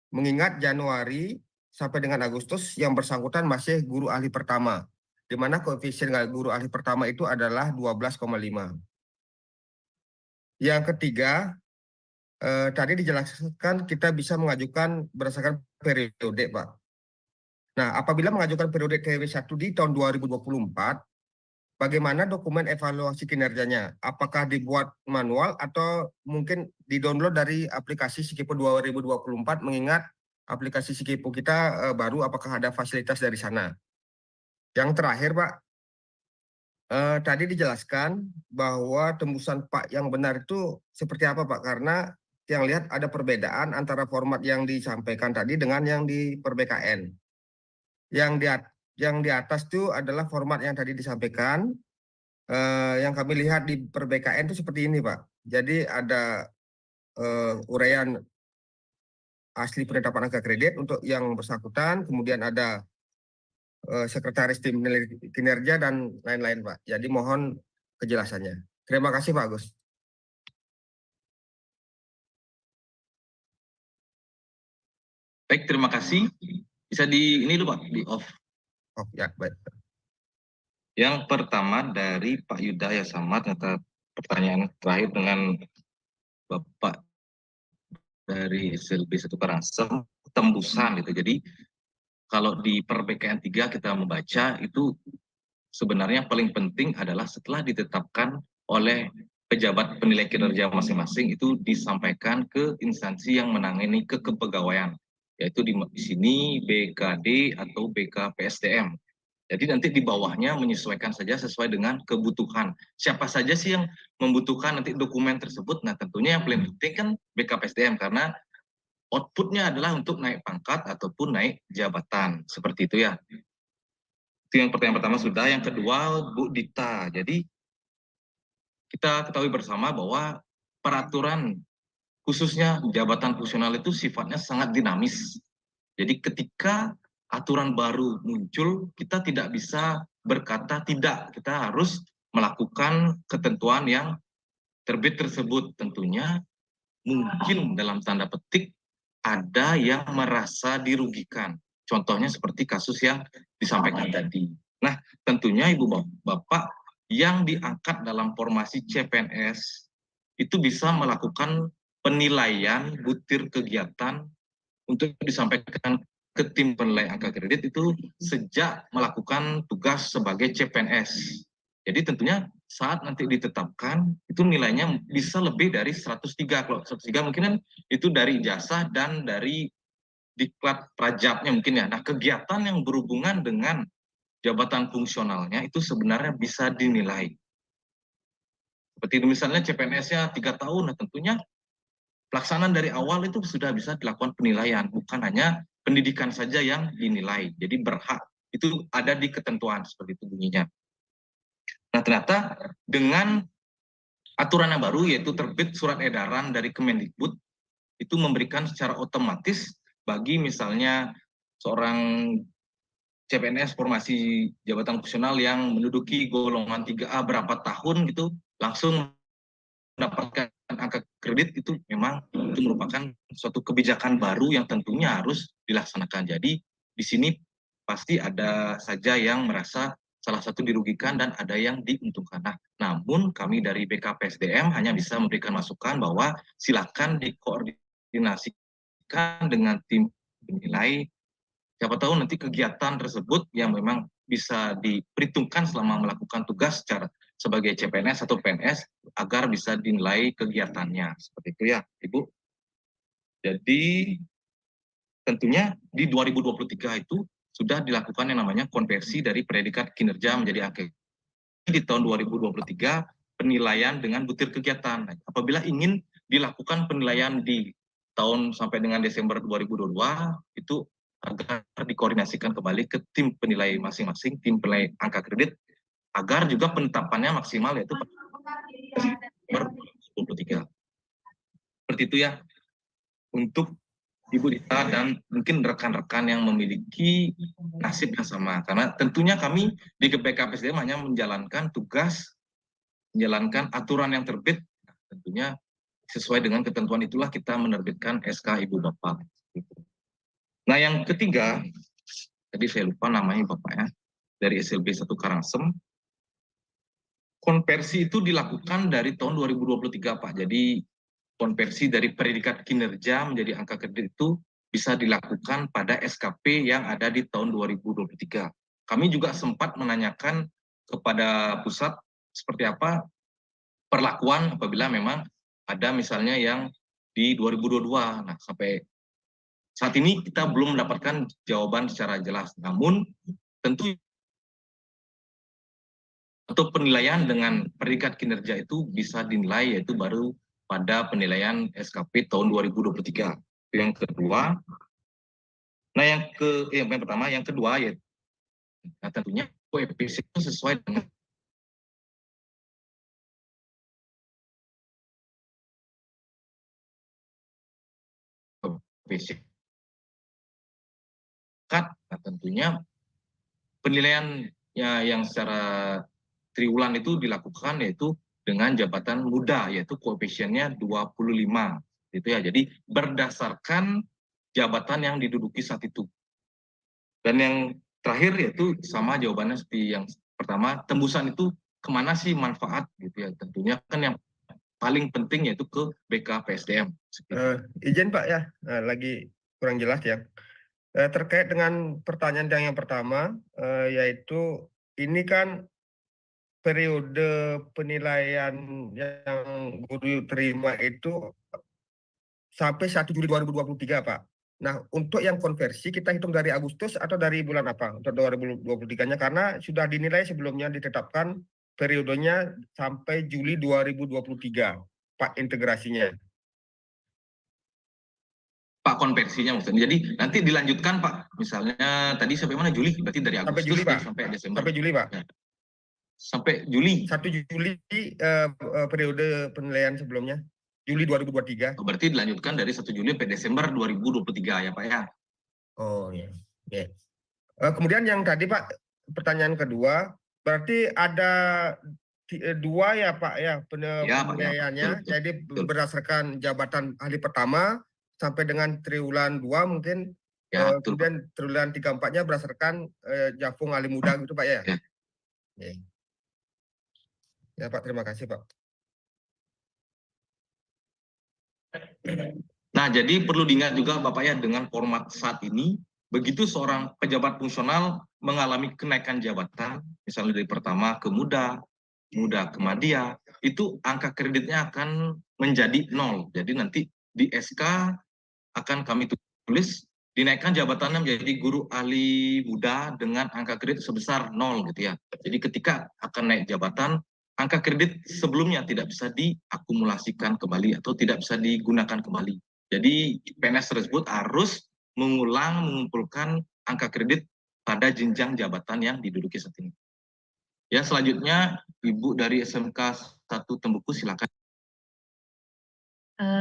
Mengingat Januari sampai dengan Agustus yang bersangkutan masih guru ahli pertama, di mana koefisien guru ahli pertama itu adalah 12,5. Yang ketiga, tadi dijelaskan kita bisa mengajukan berdasarkan periode Pak. Nah, apabila mengajukan periode TW1 di tahun 2024, bagaimana dokumen evaluasi kinerjanya? Apakah dibuat manual atau mungkin di-download dari aplikasi Sikipo 2024 mengingat aplikasi Sikipo kita baru, apakah ada fasilitas dari sana? Yang terakhir Pak, tadi dijelaskan bahwa tembusan Pak yang benar itu seperti apa Pak? Karena yang lihat ada perbedaan antara format yang disampaikan tadi dengan yang di per-BKN. Yang di atas itu adalah format yang tadi disampaikan, yang kami lihat di per-BKN itu seperti ini, Pak. Jadi ada uraian asli penetapan angka kredit untuk yang bersangkutan, kemudian ada sekretaris tim kinerja dan lain-lain, Pak. Jadi mohon kejelasannya. Terima kasih, Pak Agus. Baik, terima kasih. Bisa ini dulu Pak, di off. Oh ya, baik. Yang pertama dari Pak Yuda Yasamad, pertanyaan terakhir dengan Bapak dari SLB 1 Karangsem, tembusan gitu. Jadi kalau di per-BKN 3 kita membaca itu sebenarnya yang paling penting adalah setelah ditetapkan oleh pejabat penilai kinerja masing-masing itu disampaikan ke instansi yang menangani kepegawaian, yaitu di sini BKD atau BKPSDM. Jadi nanti di bawahnya menyesuaikan saja sesuai dengan kebutuhan. Siapa saja sih yang membutuhkan nanti dokumen tersebut? Nah tentunya yang paling penting kan BKPSDM karena outputnya adalah untuk naik pangkat ataupun naik jabatan. Seperti itu ya. Itu yang pertanyaan pertama sudah. Yang kedua Bu Dita. Jadi kita ketahui bersama bahwa peraturan khususnya jabatan fungsional itu sifatnya sangat dinamis. Jadi ketika aturan baru muncul, kita tidak bisa berkata tidak. Kita harus melakukan ketentuan yang terbit tersebut. Tentunya mungkin dalam tanda petik ada yang merasa dirugikan. Contohnya seperti kasus yang disampaikan tadi. Nah, tentunya Ibu Bapak yang diangkat dalam formasi CPNS itu bisa melakukan penilaian butir kegiatan untuk disampaikan ke tim penilai angka kredit itu sejak melakukan tugas sebagai CPNS. Jadi tentunya saat nanti ditetapkan itu nilainya bisa lebih dari 103. Kalau 103 mungkin kan itu dari ijazah dan dari diklat prajabnya mungkin ya. Nah kegiatan yang berhubungan dengan jabatan fungsionalnya itu sebenarnya bisa dinilai. Seperti misalnya CPNS-nya 3 tahun, nah tentunya pelaksanaan dari awal itu sudah bisa dilakukan penilaian, bukan hanya pendidikan saja yang dinilai. Jadi berhak itu ada di ketentuan seperti itu bunyinya. Nah ternyata dengan aturan yang baru yaitu terbit surat edaran dari Kemendikbud itu memberikan secara otomatis bagi misalnya seorang CPNS formasi jabatan fungsional yang menduduki golongan 3A berapa tahun gitu langsung mendapatkan angka kredit itu memang itu merupakan suatu kebijakan baru yang tentunya harus dilaksanakan. Jadi di sini pasti ada saja yang merasa salah satu dirugikan dan ada yang diuntungkan. Nah, namun kami dari BKPSDM hanya bisa memberikan masukan bahwa silakan dikoordinasikan dengan tim penilai. Siapa tahu nanti kegiatan tersebut yang memang bisa diperhitungkan selama melakukan tugas sebagai CPNS atau PNS agar bisa dinilai kegiatannya. Seperti itu ya, Ibu. Jadi tentunya di 2023 itu sudah dilakukan yang namanya konversi dari predikat kinerja menjadi angka. Di tahun 2023 penilaian dengan butir kegiatan. Nah, apabila ingin dilakukan penilaian di tahun sampai dengan Desember 2022 itu agar dikoordinasikan kembali ke tim penilai masing-masing, tim penilai angka kredit agar juga penetapannya maksimal yaitu per 2023. Seperti itu ya untuk Ibu Dita dan mungkin rekan-rekan yang memiliki nasib yang sama. Karena tentunya kami di BKPSDM hanya menjalankan tugas, menjalankan aturan yang terbit. Tentunya sesuai dengan ketentuan itulah kita menerbitkan SK Ibu Bapak. Nah yang ketiga, tadi saya lupa namanya Bapaknya, dari SLB 1 Karangsem, konversi itu dilakukan dari tahun 2023 Pak. Jadi konversi dari predikat kinerja menjadi angka kredit itu bisa dilakukan pada SKP yang ada di tahun 2023. Kami juga sempat menanyakan kepada pusat seperti apa perlakuan apabila memang ada misalnya yang di 2022. Nah, sampai saat ini kita belum mendapatkan jawaban secara jelas. Namun tentu untuk penilaian dengan predikat kinerja itu bisa dinilai yaitu baru pada penilaian SKP tahun 2023. Yang kedua, nah yang pertama, yang kedua ya, nah tentunya koefisien itu sesuai dengan koefisien. Nah, tentunya penilaian yang secara triwulan itu dilakukan yaitu dengan jabatan muda, yaitu koefisiennya 25 gitu ya. Jadi berdasarkan jabatan yang diduduki saat itu. Dan yang terakhir yaitu sama jawabannya seperti yang pertama, tembusan itu kemana sih manfaat gitu ya. Tentunya kan yang paling penting yaitu ke BKPSDM. Izin Pak ya, lagi kurang jelas ya. Terkait dengan pertanyaan yang pertama, yaitu ini kan periode penilaian yang guru terima itu sampai 1 Juli 2023, Pak. Nah, untuk yang konversi kita hitung dari Agustus atau dari bulan apa untuk 2023-nya, karena sudah dinilai sebelumnya ditetapkan periodenya sampai Juli 2023, Pak, integrasinya. Pak, konversinya maksudnya. Jadi nanti dilanjutkan Pak, misalnya tadi sampai mana Juli, berarti dari Sampai Agustus Juli, Pak. sampai Desember. Sampai Juli, Pak. Ya. Sampai Juli. 1 Juli periode penilaian sebelumnya, Juli 2023. Oh, berarti dilanjutkan dari 1 Juli sampai Desember 2023 ya Pak ya. Oh iya. Yeah. Kemudian yang tadi Pak, pertanyaan kedua, berarti ada dua ya Pak ya penilaiannya. Betul. Jadi berdasarkan jabatan ahli pertama sampai dengan triwulan 2 mungkin, Ya, betul, kemudian triwulan 3-4-nya berdasarkan Jafung ahli muda gitu Pak ya. Ya. Yeah. Ya Pak, terima kasih Pak. Nah, jadi perlu diingat juga Bapak ya, dengan format saat ini, begitu seorang pejabat fungsional mengalami kenaikan jabatan, misalnya dari pertama ke muda, muda ke madya, itu angka kreditnya akan menjadi 0. Jadi nanti di SK akan kami tulis dinaikkan jabatannya menjadi guru ahli muda dengan angka kredit sebesar 0 gitu ya. Jadi ketika akan naik jabatan, angka kredit sebelumnya tidak bisa diakumulasikan kembali atau tidak bisa digunakan kembali. Jadi PNS tersebut harus mengumpulkan angka kredit pada jenjang jabatan yang diduduki saat ini. Ya, selanjutnya Ibu dari SMK 1 Tembuku silakan.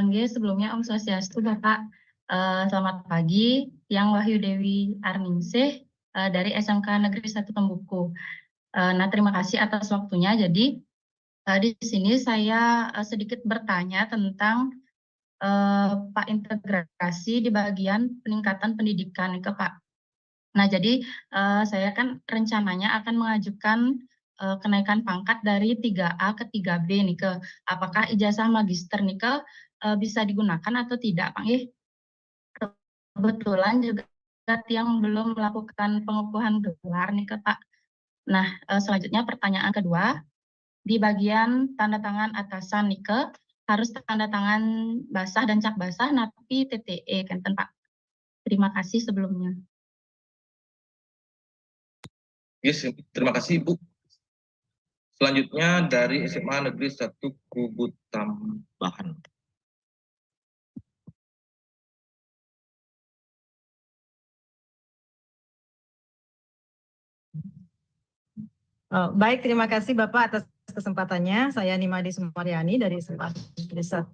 Sebelumnya Om Swastiastu Bapak. Selamat pagi, yang Wahyu Dewi Arningsih dari SMK Negeri 1 Tembuku. Nah, terima kasih atas waktunya. Jadi di sini saya sedikit bertanya tentang Pak integrasi di bagian peningkatan pendidikan ke Pak. Nah, jadi saya kan rencananya akan mengajukan kenaikan pangkat dari 3A ke 3B nih ke, apakah ijazah magister nih ke bisa digunakan atau tidak Pak? Kebetulan juga yang belum melakukan pengukuhan gelar nih ke Pak. Nah, selanjutnya pertanyaan kedua, di bagian tanda tangan atasan nih ke, harus tanda tangan basah dan cap basah, tapi TTE kan Pak. Terima kasih sebelumnya. Yes, terima kasih Ibu. Selanjutnya dari SMA Negeri 1 Kubutambahan. Baik, terima kasih Bapak atas kesempatannya. Saya Nimadi Sumaryani dari SMA Negeri 1.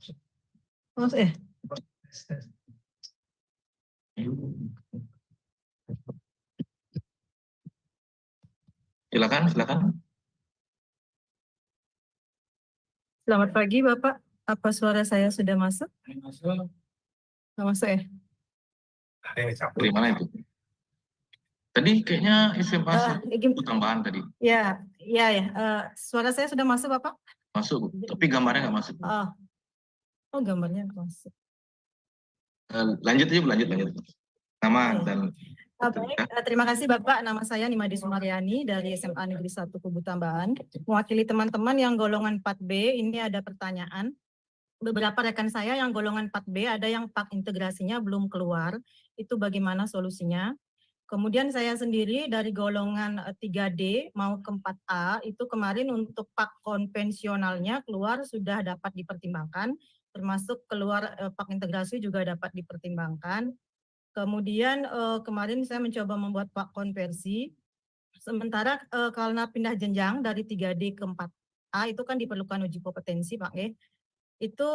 Silakan. Selamat pagi Bapak. Apa suara saya sudah masuk? Sudah masuk ya? Dari mana itu? Tadi kayaknya SMA Tambahan tadi. Ya. Suara saya sudah masuk Bapak? Masuk, tapi gambarnya nggak masuk. Oh, gambarnya masuk. Lanjut aja, lanjut. Nama dan... Baik, terima kasih Bapak. Nama saya Nimadi Sumaryani dari SMA Negeri 1 Kubutambahan. Mewakili teman-teman yang golongan 4B, ini ada pertanyaan. Beberapa rekan saya yang golongan 4B ada yang pak integrasinya belum keluar. Itu bagaimana solusinya? Kemudian saya sendiri dari golongan 3D mau ke 4A, itu kemarin untuk pak konvensionalnya keluar sudah dapat dipertimbangkan, termasuk keluar pak integrasi juga dapat dipertimbangkan. Kemudian kemarin saya mencoba membuat pak konversi, sementara karena pindah jenjang dari 3D ke 4A itu kan diperlukan uji kompetensi Pak. itu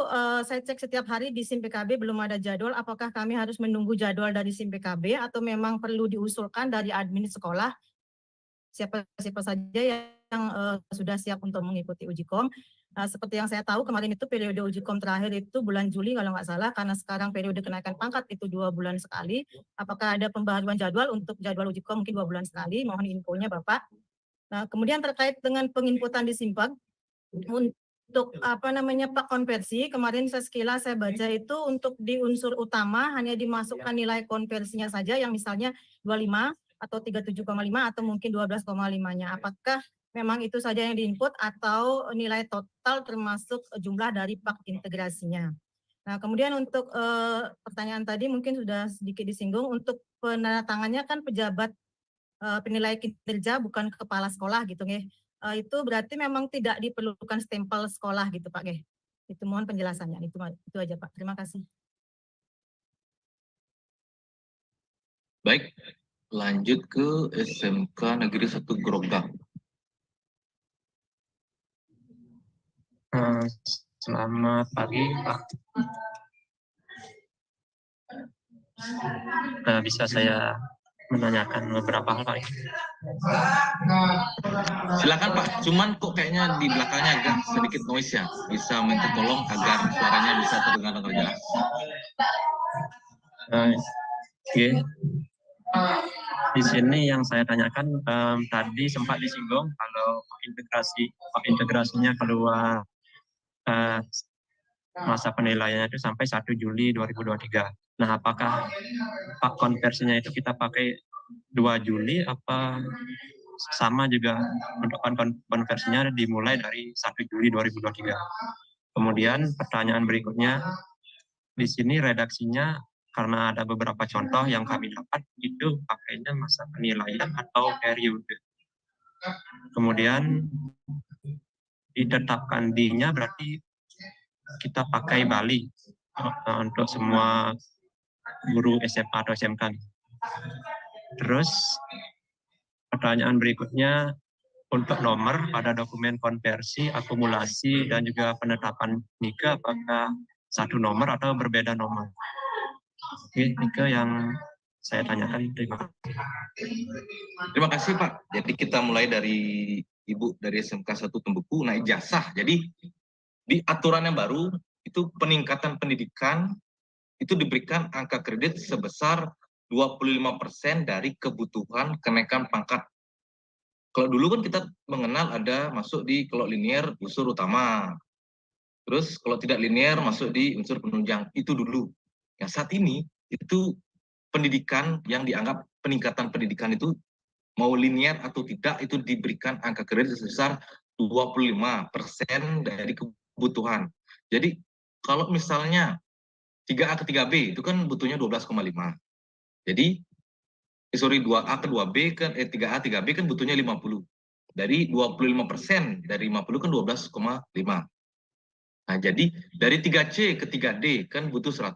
saya cek setiap hari di SIM PKB belum ada jadwal. Apakah kami harus menunggu jadwal dari SIM PKB atau memang perlu diusulkan dari admin sekolah siapa saja yang sudah siap untuk mengikuti uji kom. Seperti yang saya tahu kemarin itu periode uji kom terakhir itu bulan Juli kalau nggak salah, karena sekarang periode kenaikan pangkat itu 2 bulan sekali. Apakah ada pembaharuan jadwal untuk jadwal uji kom mungkin 2 bulan sekali? Mohon infonya Bapak. Nah, kemudian terkait dengan penginputan di Simpag, untuk Pak konversi, kemarin sekilas saya baca itu untuk di unsur utama hanya dimasukkan nilai konversinya saja yang misalnya 25 atau 37,5 atau mungkin 12,5-nya. Apakah memang itu saja yang diinput atau nilai total termasuk jumlah dari pak integrasinya? Nah, kemudian untuk pertanyaan tadi mungkin sudah sedikit disinggung, untuk penandatangannya kan pejabat penilai kinerja bukan kepala sekolah gitu nggih. Itu berarti memang tidak diperlukan stempel sekolah gitu Pak nggih. Itu mohon penjelasannya. Itu aja Pak. Terima kasih. Baik, lanjut ke SMK Negeri 1 Grogak. Selamat pagi Pak. Bisa saya menanyakan beberapa hal Pak? Silakan Pak, cuman kok kayaknya di belakangnya agak sedikit noise ya. Bisa minta tolong agar suaranya bisa terdengar dengan jelas. Oke. Di sini yang saya tanyakan tadi sempat disinggung kalau integrasinya keluar masa penilaiannya itu sampai 1 Juli 2023. Nah, apakah Pak konversinya itu kita pakai 2 Juli apa sama juga untuk konversinya dimulai dari 1 Juli 2023. Kemudian pertanyaan berikutnya, di sini redaksinya karena ada beberapa contoh yang kami dapat itu pakainya masa penilaian atau periode. Kemudian ditetapkan D-nya berarti kita pakai Bali untuk semua guru SMA atau SMK. Terus pertanyaan berikutnya, untuk nomor pada dokumen konversi, akumulasi, dan juga penetapan NIKE, apakah satu nomor atau berbeda nomor? Oke, NIKE yang saya tanyakan. Terima kasih Pak. Jadi kita mulai dari Ibu dari SMK 1 Tembuku, nah ijazah. Jadi di aturan yang baru, itu peningkatan pendidikan, itu diberikan angka kredit sebesar 25% dari kebutuhan kenaikan pangkat. Kalau dulu kan kita mengenal ada masuk di kalau linier unsur utama. Terus kalau tidak linier masuk di unsur penunjang. Itu dulu. Yang saat ini itu pendidikan yang dianggap peningkatan pendidikan itu mau linier atau tidak itu diberikan angka kredit sebesar 25% dari kebutuhan. Jadi kalau misalnya 3A ke 3B itu kan butuhnya 12,5. Jadi 2A ke 2B kan 3A 3B kan butuhnya 50. Dari 25% dari 50 kan 12,5. Nah, jadi dari 3C ke 3D kan butuh 100.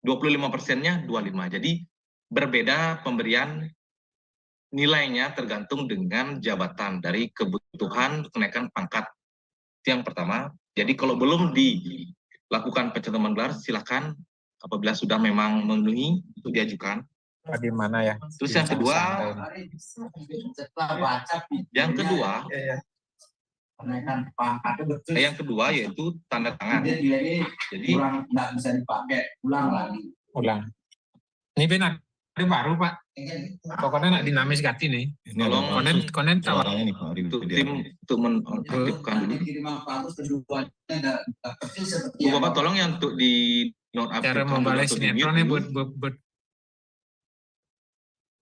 25%-nya 25. Jadi berbeda pemberian nilainya tergantung dengan jabatan dari kebutuhan kenaikan pangkat. Itu yang pertama. Jadi kalau belum dilakukan pencatatan gelar, silakan apabila sudah memang memenuhi untuk diajukan. Di mana ya? Terus yang kedua, yang kedua yaitu tanda tangan. Jadi nggak bisa dipakai, ulang lagi. Ulang. Ini benar. Ada baru Pak. Pokoknya nak dinamis ganti nih. Tolong konen tahu. Untuk tim untuk menaktifkan dulu. Bu Bapak tolong yang untuk di nonaktifkan. Cara membalas sinetron nih buat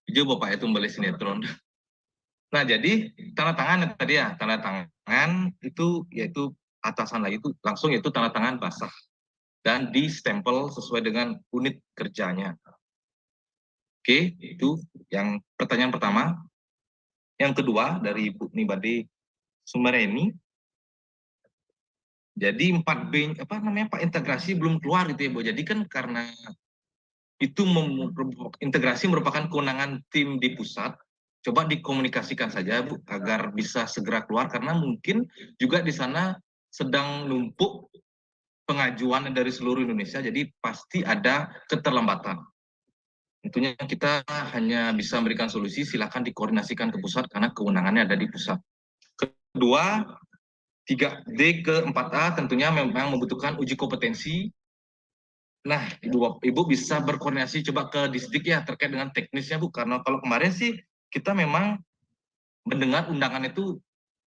Hijau Bapak itu membalas sinetron. Nah, jadi tanda tangan tadi ya, tanda tangan itu yaitu atasan lagi itu langsung yaitu tanda tangan basah dan di stempel sesuai dengan unit kerjanya. Oke, itu yang pertanyaan pertama. Yang kedua dari Bu Nibade Sumareni. Jadi 4B Pak integrasi belum keluar gitu ya Bu. Jadi kan karena itu integrasi merupakan kewenangan tim di pusat. Coba dikomunikasikan saja Bu agar bisa segera keluar karena mungkin juga di sana sedang numpuk pengajuan dari seluruh Indonesia, jadi pasti ada keterlambatan. Tentunya kita hanya bisa memberikan solusi, silakan dikoordinasikan ke pusat karena kewenangannya ada di pusat. Kedua, 3D ke 4A tentunya memang membutuhkan uji kompetensi. Nah, Ibu bisa berkoordinasi coba ke distrik ya terkait dengan teknisnya Bu, karena kalau kemarin sih kita memang mendengar undangan itu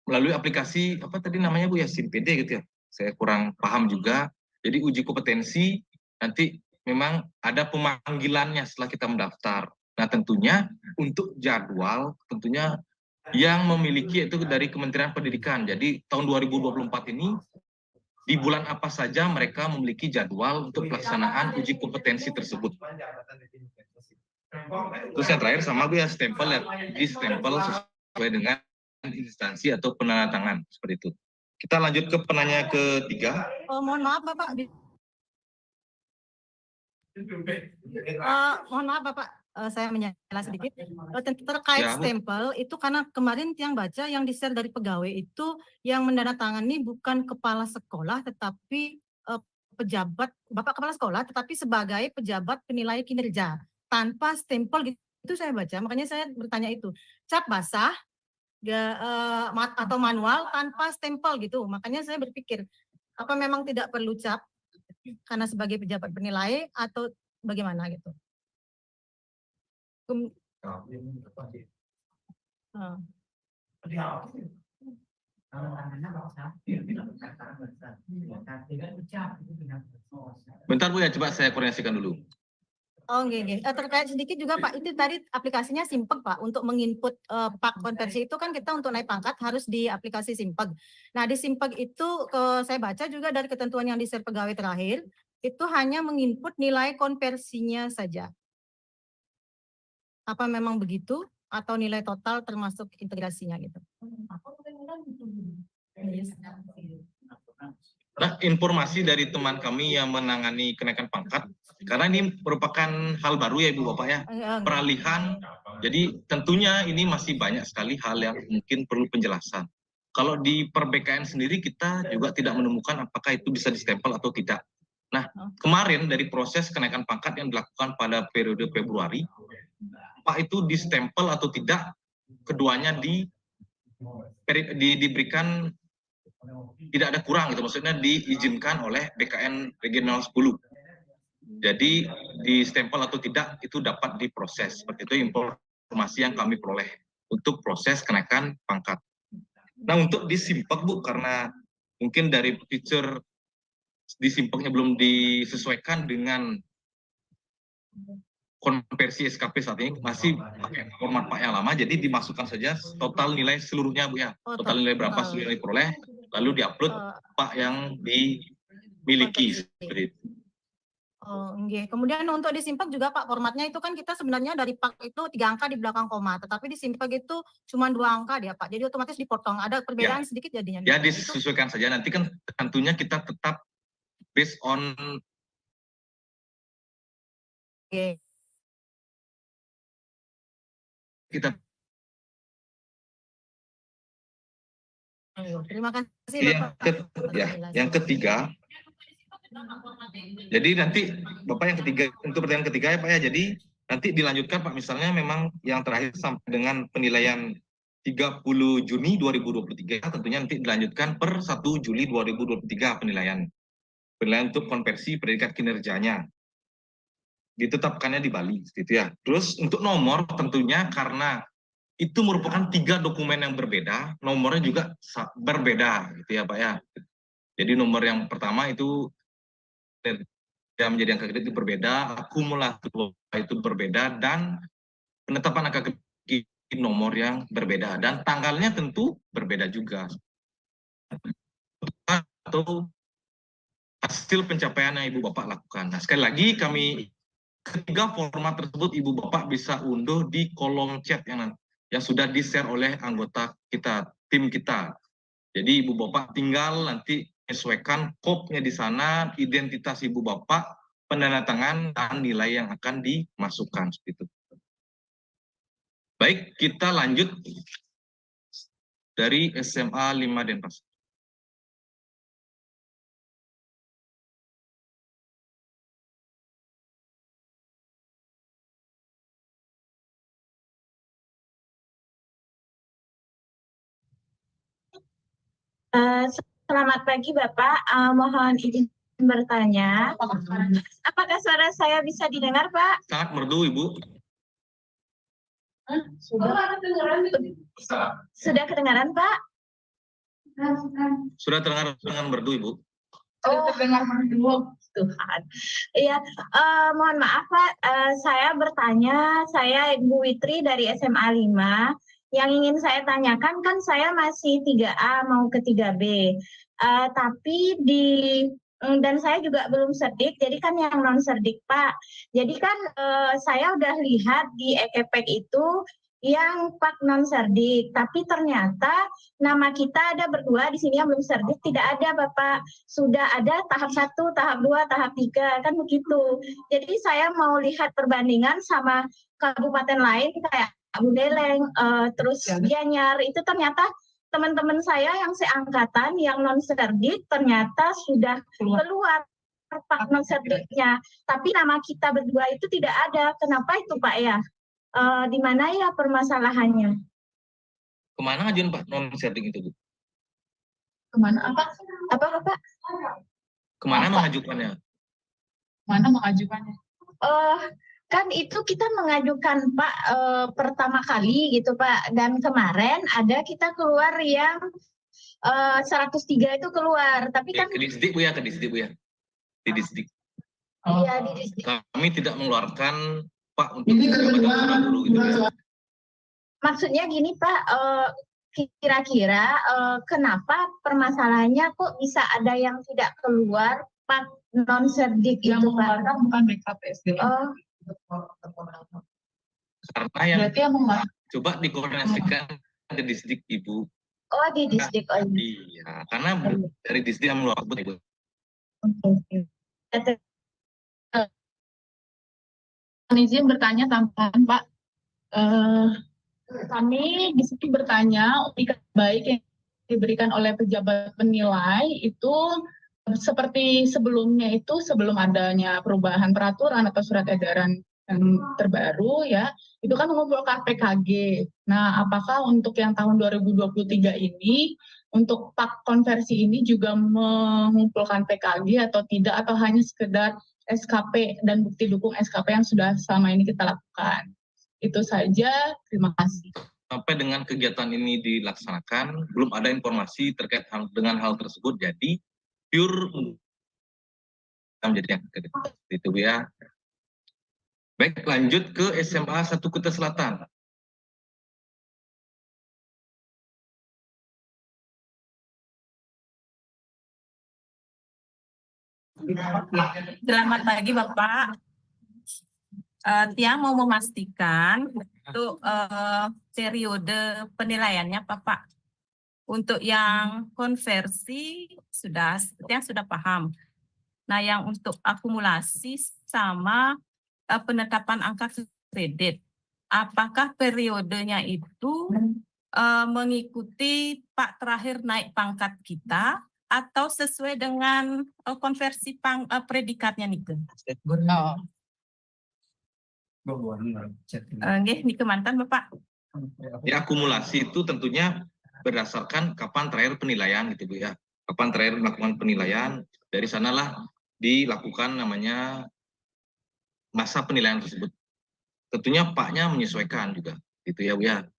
melalui aplikasi apa tadi namanya Bu ya, SIMPD gitu ya. Saya kurang paham juga. Jadi uji kompetensi nanti memang ada pemanggilannya setelah kita mendaftar. Nah, tentunya untuk jadwal tentunya yang memiliki itu dari Kementerian Pendidikan. Jadi tahun 2024 ini di bulan apa saja mereka memiliki jadwal untuk pelaksanaan uji kompetensi tersebut. Terus yang terakhir sama Bu ya, stempel ya, di stempel sesuai dengan instansi atau penandatangan seperti itu. Kita lanjut ke penanya ketiga. Mohon maaf Bapak. Mohon maaf Bapak, saya menyela sedikit. Terkait Ya, Bu. stempel itu karena kemarin yang baca yang di-share dari pegawai itu yang menandatangani bukan kepala sekolah tetapi pejabat, Bapak kepala sekolah tetapi sebagai pejabat penilai kinerja tanpa stempel gitu. Itu saya baca, makanya saya bertanya itu. Cap basah atau manual tanpa stempel gitu. Makanya saya berpikir apa memang tidak perlu cap karena sebagai pejabat penilai atau bagaimana gitu. Bentar Bu ya, coba saya koordinasikan dulu. Oh, oke. Terkait sedikit juga Pak, itu tadi aplikasinya Simpeg Pak, untuk menginput pak konversi itu kan kita untuk naik pangkat harus di aplikasi Simpeg. Nah di Simpeg itu saya baca juga dari ketentuan yang di-share pegawai terakhir, itu hanya menginput nilai konversinya saja. Apa memang begitu? Atau nilai total termasuk integrasinya gitu? Nah, informasi dari teman kami yang menangani kenaikan pangkat, karena ini merupakan hal baru ya Ibu Bapak ya, peralihan. Jadi tentunya ini masih banyak sekali hal yang mungkin perlu penjelasan. Kalau di per BKN sendiri kita juga tidak menemukan apakah itu bisa distempel atau tidak. Nah, kemarin dari proses kenaikan pangkat yang dilakukan pada periode Februari, Pak itu distempel atau tidak, keduanya diberikan tidak ada kurang gitu, maksudnya diizinkan oleh BKN Regional 10. Jadi di stempel atau tidak itu dapat diproses. Seperti itu informasi yang kami peroleh untuk proses kenaikan pangkat. Nah, untuk di Simpeg Bu, karena mungkin dari feature di Simpegnya belum disesuaikan dengan konversi SKP saat ini, masih pakai format Pak yang lama, jadi dimasukkan saja total nilai seluruhnya Bu ya. Total nilai berapa seluruh yang diperoleh, lalu diupload Pak yang dimiliki seperti itu. Oh, okay. Kemudian untuk di Simpeg juga Pak, formatnya itu kan kita sebenarnya dari Pak itu 3 angka di belakang koma, tetapi di Simpeg itu cuma 2 angka dia Pak, jadi otomatis dipotong, ada perbedaan Ya, sedikit jadinya. ya disesuaikan saja, nanti kan tentunya kita tetap based on. Oke. Kita. Terima kasih Bapak. Yang ketiga, jadi nanti Bapak yang ketiga, untuk pertanyaan ketiga ya Pak ya, jadi nanti dilanjutkan Pak, misalnya memang yang terakhir sampai dengan penilaian 30 Juni 2023, tentunya nanti dilanjutkan per 1 Juli 2023 penilaian untuk konversi predikat kinerjanya. Ditetapkannya di Bali, gitu ya. Terus untuk nomor tentunya karena itu merupakan 3 dokumen yang berbeda, nomornya juga berbeda, gitu ya Pak ya. Jadi nomor yang pertama itu yang menjadi angka kredit itu berbeda, akumulatif itu berbeda, dan penetapan angka kredit nomor yang berbeda, dan tanggalnya tentu berbeda juga. Atau hasil pencapaian yang Ibu Bapak lakukan. Nah, sekali lagi kami ketiga format tersebut Ibu Bapak bisa unduh di kolom chat yang sudah di-share oleh anggota kita, tim kita. Jadi Ibu Bapak tinggal nanti menyesuaikan kopnya di sana, identitas Ibu Bapak, penandatangan, dan nilai yang akan dimasukkan. Seperti itu. Baik, kita lanjut dari SMA 5 Denpasar. Selamat pagi Bapak, mohon izin bertanya. Apakah suara saya bisa didengar Pak? Sangat merdu Ibu. Sudah kedengaran Pak? Sudah terdengar dengan merdu Ibu. Oh, Tuhan. Iya, mohon maaf Pak, saya bertanya, saya Ibu Witri dari SMA 5. Yang ingin saya tanyakan kan saya masih 3A mau ke 3B. Tapi dan saya juga belum cerdik, jadi kan yang non cerdik Pak. Jadi kan saya udah lihat di EKPEK itu yang Pak non cerdik, tapi ternyata nama kita ada berdua di sini yang belum cerdik, tidak ada Bapak. Sudah ada tahap 1, tahap 2, tahap 3, kan begitu. Jadi saya mau lihat perbandingan sama kabupaten lain kayak Buleleng, terus Gianyar, itu ternyata teman-teman saya yang seangkatan yang non cerdik ternyata sudah keluar Pak non cerdiknya, tapi nama kita berdua itu tidak ada. Kenapa itu Pak ya? Di mana ya permasalahannya? Kemana ngajuin Pak non cerdik itu Bu? Kemana apa? Apa Bapak? Kemana mengajukannya? Mana mengajukannya? Kan itu kita mengajukan Pak pertama kali gitu Pak, dan kemarin ada kita keluar yang 103 itu keluar, tapi kan Ke Disdik Bu ya, ke Disdik Bu ya. Di Disdik. iya di Disdik. Kami tidak mengeluarkan Pak untuk jabatan seorang guru gitu ya. Maksudnya gini Pak, kira-kira kenapa permasalahannya kok bisa ada yang tidak keluar Pak non cerdik itu Pak? Bukan BKPSDM. Karena yang coba dikoordinasikan ke Disdik Ibu. Oh di Disdik, oh iya. Iya, karena dari Disdik yang mengeluarkan Ibu. Izin bertanya tambahan Pak. Kami di situ bertanya, etikat baik yang diberikan oleh pejabat penilai itu seperti sebelumnya itu, sebelum adanya perubahan peraturan atau surat edaran yang terbaru ya, itu kan mengumpulkan PKG. Nah, apakah untuk yang tahun 2023 ini, untuk PAK konversi ini juga mengumpulkan PKG atau tidak, atau hanya sekedar SKP dan bukti dukung SKP yang sudah selama ini kita lakukan? Itu saja, terima kasih. Sampai dengan kegiatan ini dilaksanakan, belum ada informasi terkait dengan hal tersebut, jadi pure menjadi yang itu ya. Baik, lanjut ke SMA 1 Kuta Selatan. Selamat pagi Bapak. Tiang mau memastikan untuk periode penilaiannya Bapak. Untuk yang konversi Tiang sudah paham. Nah, yang untuk akumulasi sama penetapan angka kredit, apakah periodenya itu mengikuti Pak terakhir naik pangkat kita atau sesuai dengan konversi predikatnya nih? Nggih, dikemantan Bapak. Ya, akumulasi itu tentunya berdasarkan kapan terakhir penilaian gitu Bu ya. Kapan terakhir melakukan penilaian, dari sanalah dilakukan namanya masa penilaian tersebut. Tentunya Paknya menyesuaikan juga gitu ya Bu ya.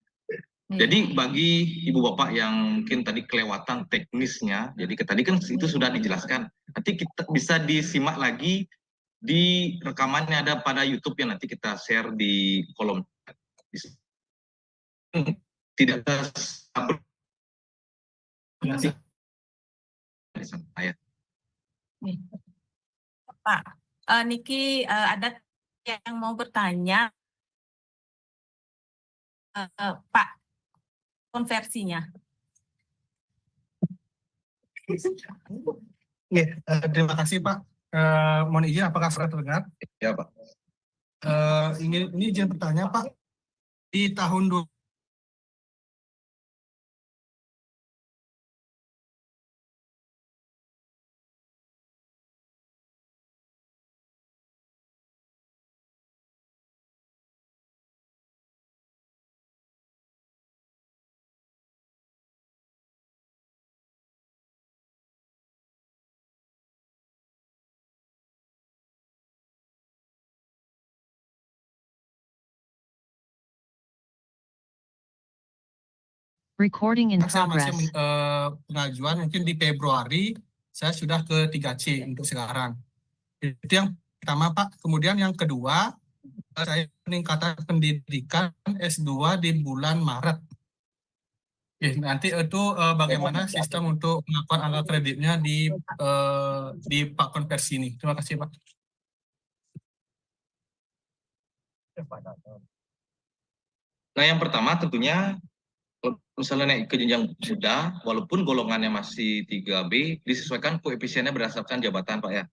Jadi bagi Ibu Bapak yang mungkin tadi kelewatan teknisnya, jadi tadi kan itu sudah dijelaskan. Nanti kita bisa disimak lagi di rekamannya ada pada YouTube yang nanti kita share di kolom. Tidak Pak, Niki ada yang mau bertanya, Pak, konversinya. Terima kasih Pak. Mohon izin, apakah sudah terdengar? Ya Pak. Ini izin bertanya Pak. Di tahun Recording in Saya masih progress. pengajuan mungkin di Februari saya sudah ke 3C untuk sekarang. Itu yang pertama Pak. Kemudian yang kedua, saya peningkatan pendidikan S2 di bulan Maret. Nanti itu bagaimana sistem untuk melakukan angka kreditnya di Pak Konversi ini. Terima kasih Pak. Nah, yang pertama tentunya kalau misalnya naik ke jenjang muda, walaupun golongannya masih 3B, disesuaikan koefisiennya berdasarkan jabatan Pak ya.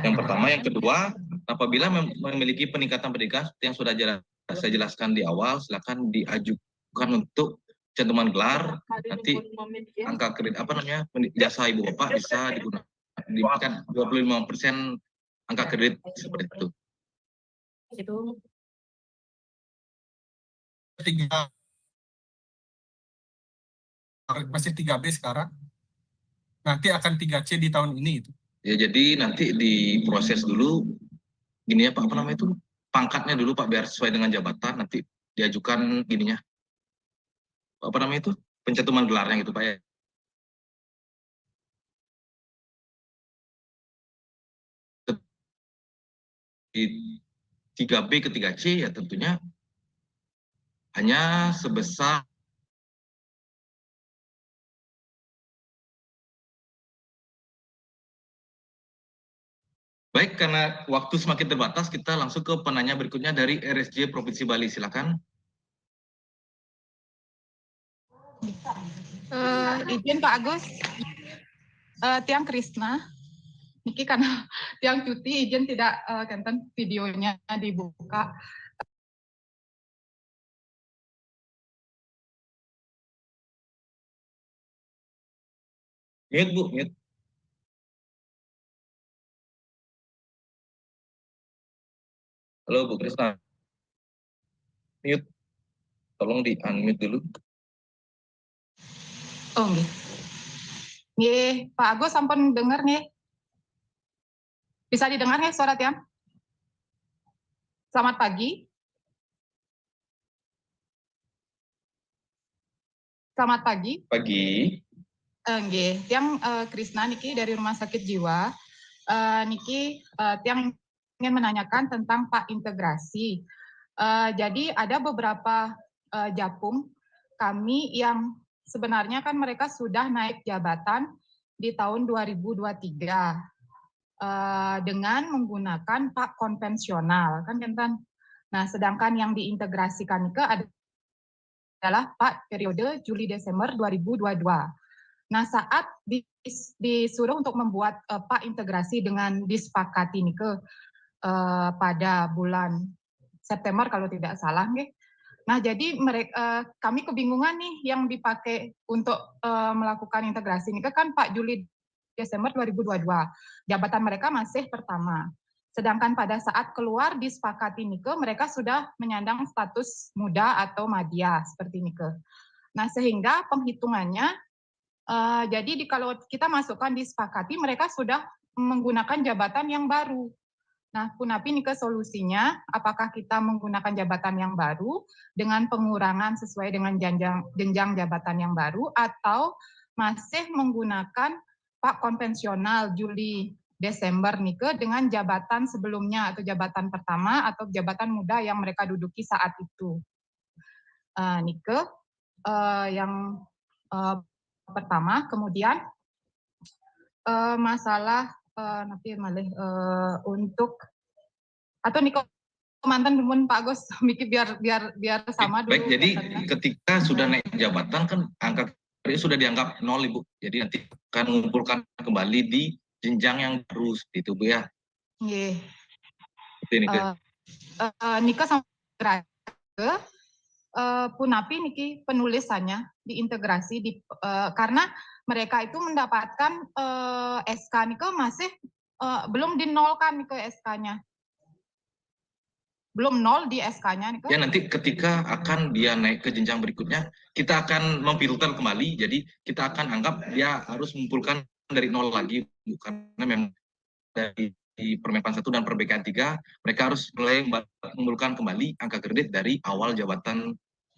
Yang pertama, yang kedua, apabila memiliki peningkatan pendidikan yang sudah saya jelaskan di awal, silakan diajukan untuk cantuman gelar, nanti angka kredit jasa ibu bapak bisa diberikan 25% angka kredit seperti itu. Masih 3B sekarang, nanti akan 3C di tahun ini itu. Ya, jadi nanti diproses dulu, gini ya Pak, pangkatnya dulu Pak, biar sesuai dengan jabatan, nanti diajukan gininya, pencantuman gelarnya gitu Pak ya. Di 3B ke 3C ya tentunya hanya sebesar baik, karena waktu semakin terbatas, kita langsung ke penanya berikutnya dari RSJ Provinsi Bali. Silakan. Izin Pak Agus, Tiang Krisna, Niki karena Tiang cuti, izin tidak kenten videonya dibuka. Mute Bu, mute. Halo Bu Krisna. Mute. Tolong di-unmute dulu. Oh, nggih. Nggih, Pak Agus sampun dengar nih. Bisa didengar nih suara Tiang? Selamat pagi. Selamat pagi. Pagi. Nggih, Tiang Krisna niki dari Rumah Sakit Jiwa. Niki Tiang ingin menanyakan tentang Pak integrasi. Jadi ada beberapa japung kami yang sebenarnya kan mereka sudah naik jabatan di tahun 2023 dengan menggunakan Pak konvensional kan. Nah, sedangkan yang diintegrasikan itu adalah Pak periode Juli Desember 2022. Nah, saat disuruh untuk membuat Pak integrasi dengan disepakati nih pada bulan September kalau tidak salah nih. Nah, jadi kami kebingungan nih yang dipakai untuk melakukan integrasi ini kan Pak Juli Desember 2022. Jabatan mereka masih pertama. Sedangkan pada saat keluar disepakati ini mereka sudah menyandang status muda atau madya seperti ini Nah, sehingga penghitungannya jadi kalau kita masukkan disepakati mereka sudah menggunakan jabatan yang baru. Nah, punapi nih solusinya, apakah kita menggunakan jabatan yang baru dengan pengurangan sesuai dengan jenjang jabatan yang baru, atau masih menggunakan Pak konvensional Juli Desember nih dengan jabatan sebelumnya atau jabatan pertama atau jabatan muda yang mereka duduki saat itu. Nike yang pertama, kemudian masalah nanti malih untuk atau Niko mantan temen Pak Agus mikir biar sama dulu. Baik, jadi ketika sudah naik jabatan kan angka kredit sudah dianggap nol Ibu. Jadi nanti akan mengumpulkan kembali di jenjang yang baru seperti itu Bu ya. Nggih. Nika. Nika sama punapi niki penulisannya diintegrasi karena mereka itu mendapatkan SK nika masih belum dinolkan ke SK-nya. Belum nol di SK-nya nih. Ya, nanti ketika akan dia naik ke jenjang berikutnya, kita akan memfilter kembali. Jadi kita akan anggap dia harus mengumpulkan dari nol lagi, karena memang dari Permenpan 1 dan Perbaikan 3 mereka harus mulai mengumpulkan kembali angka kredit dari awal jabatan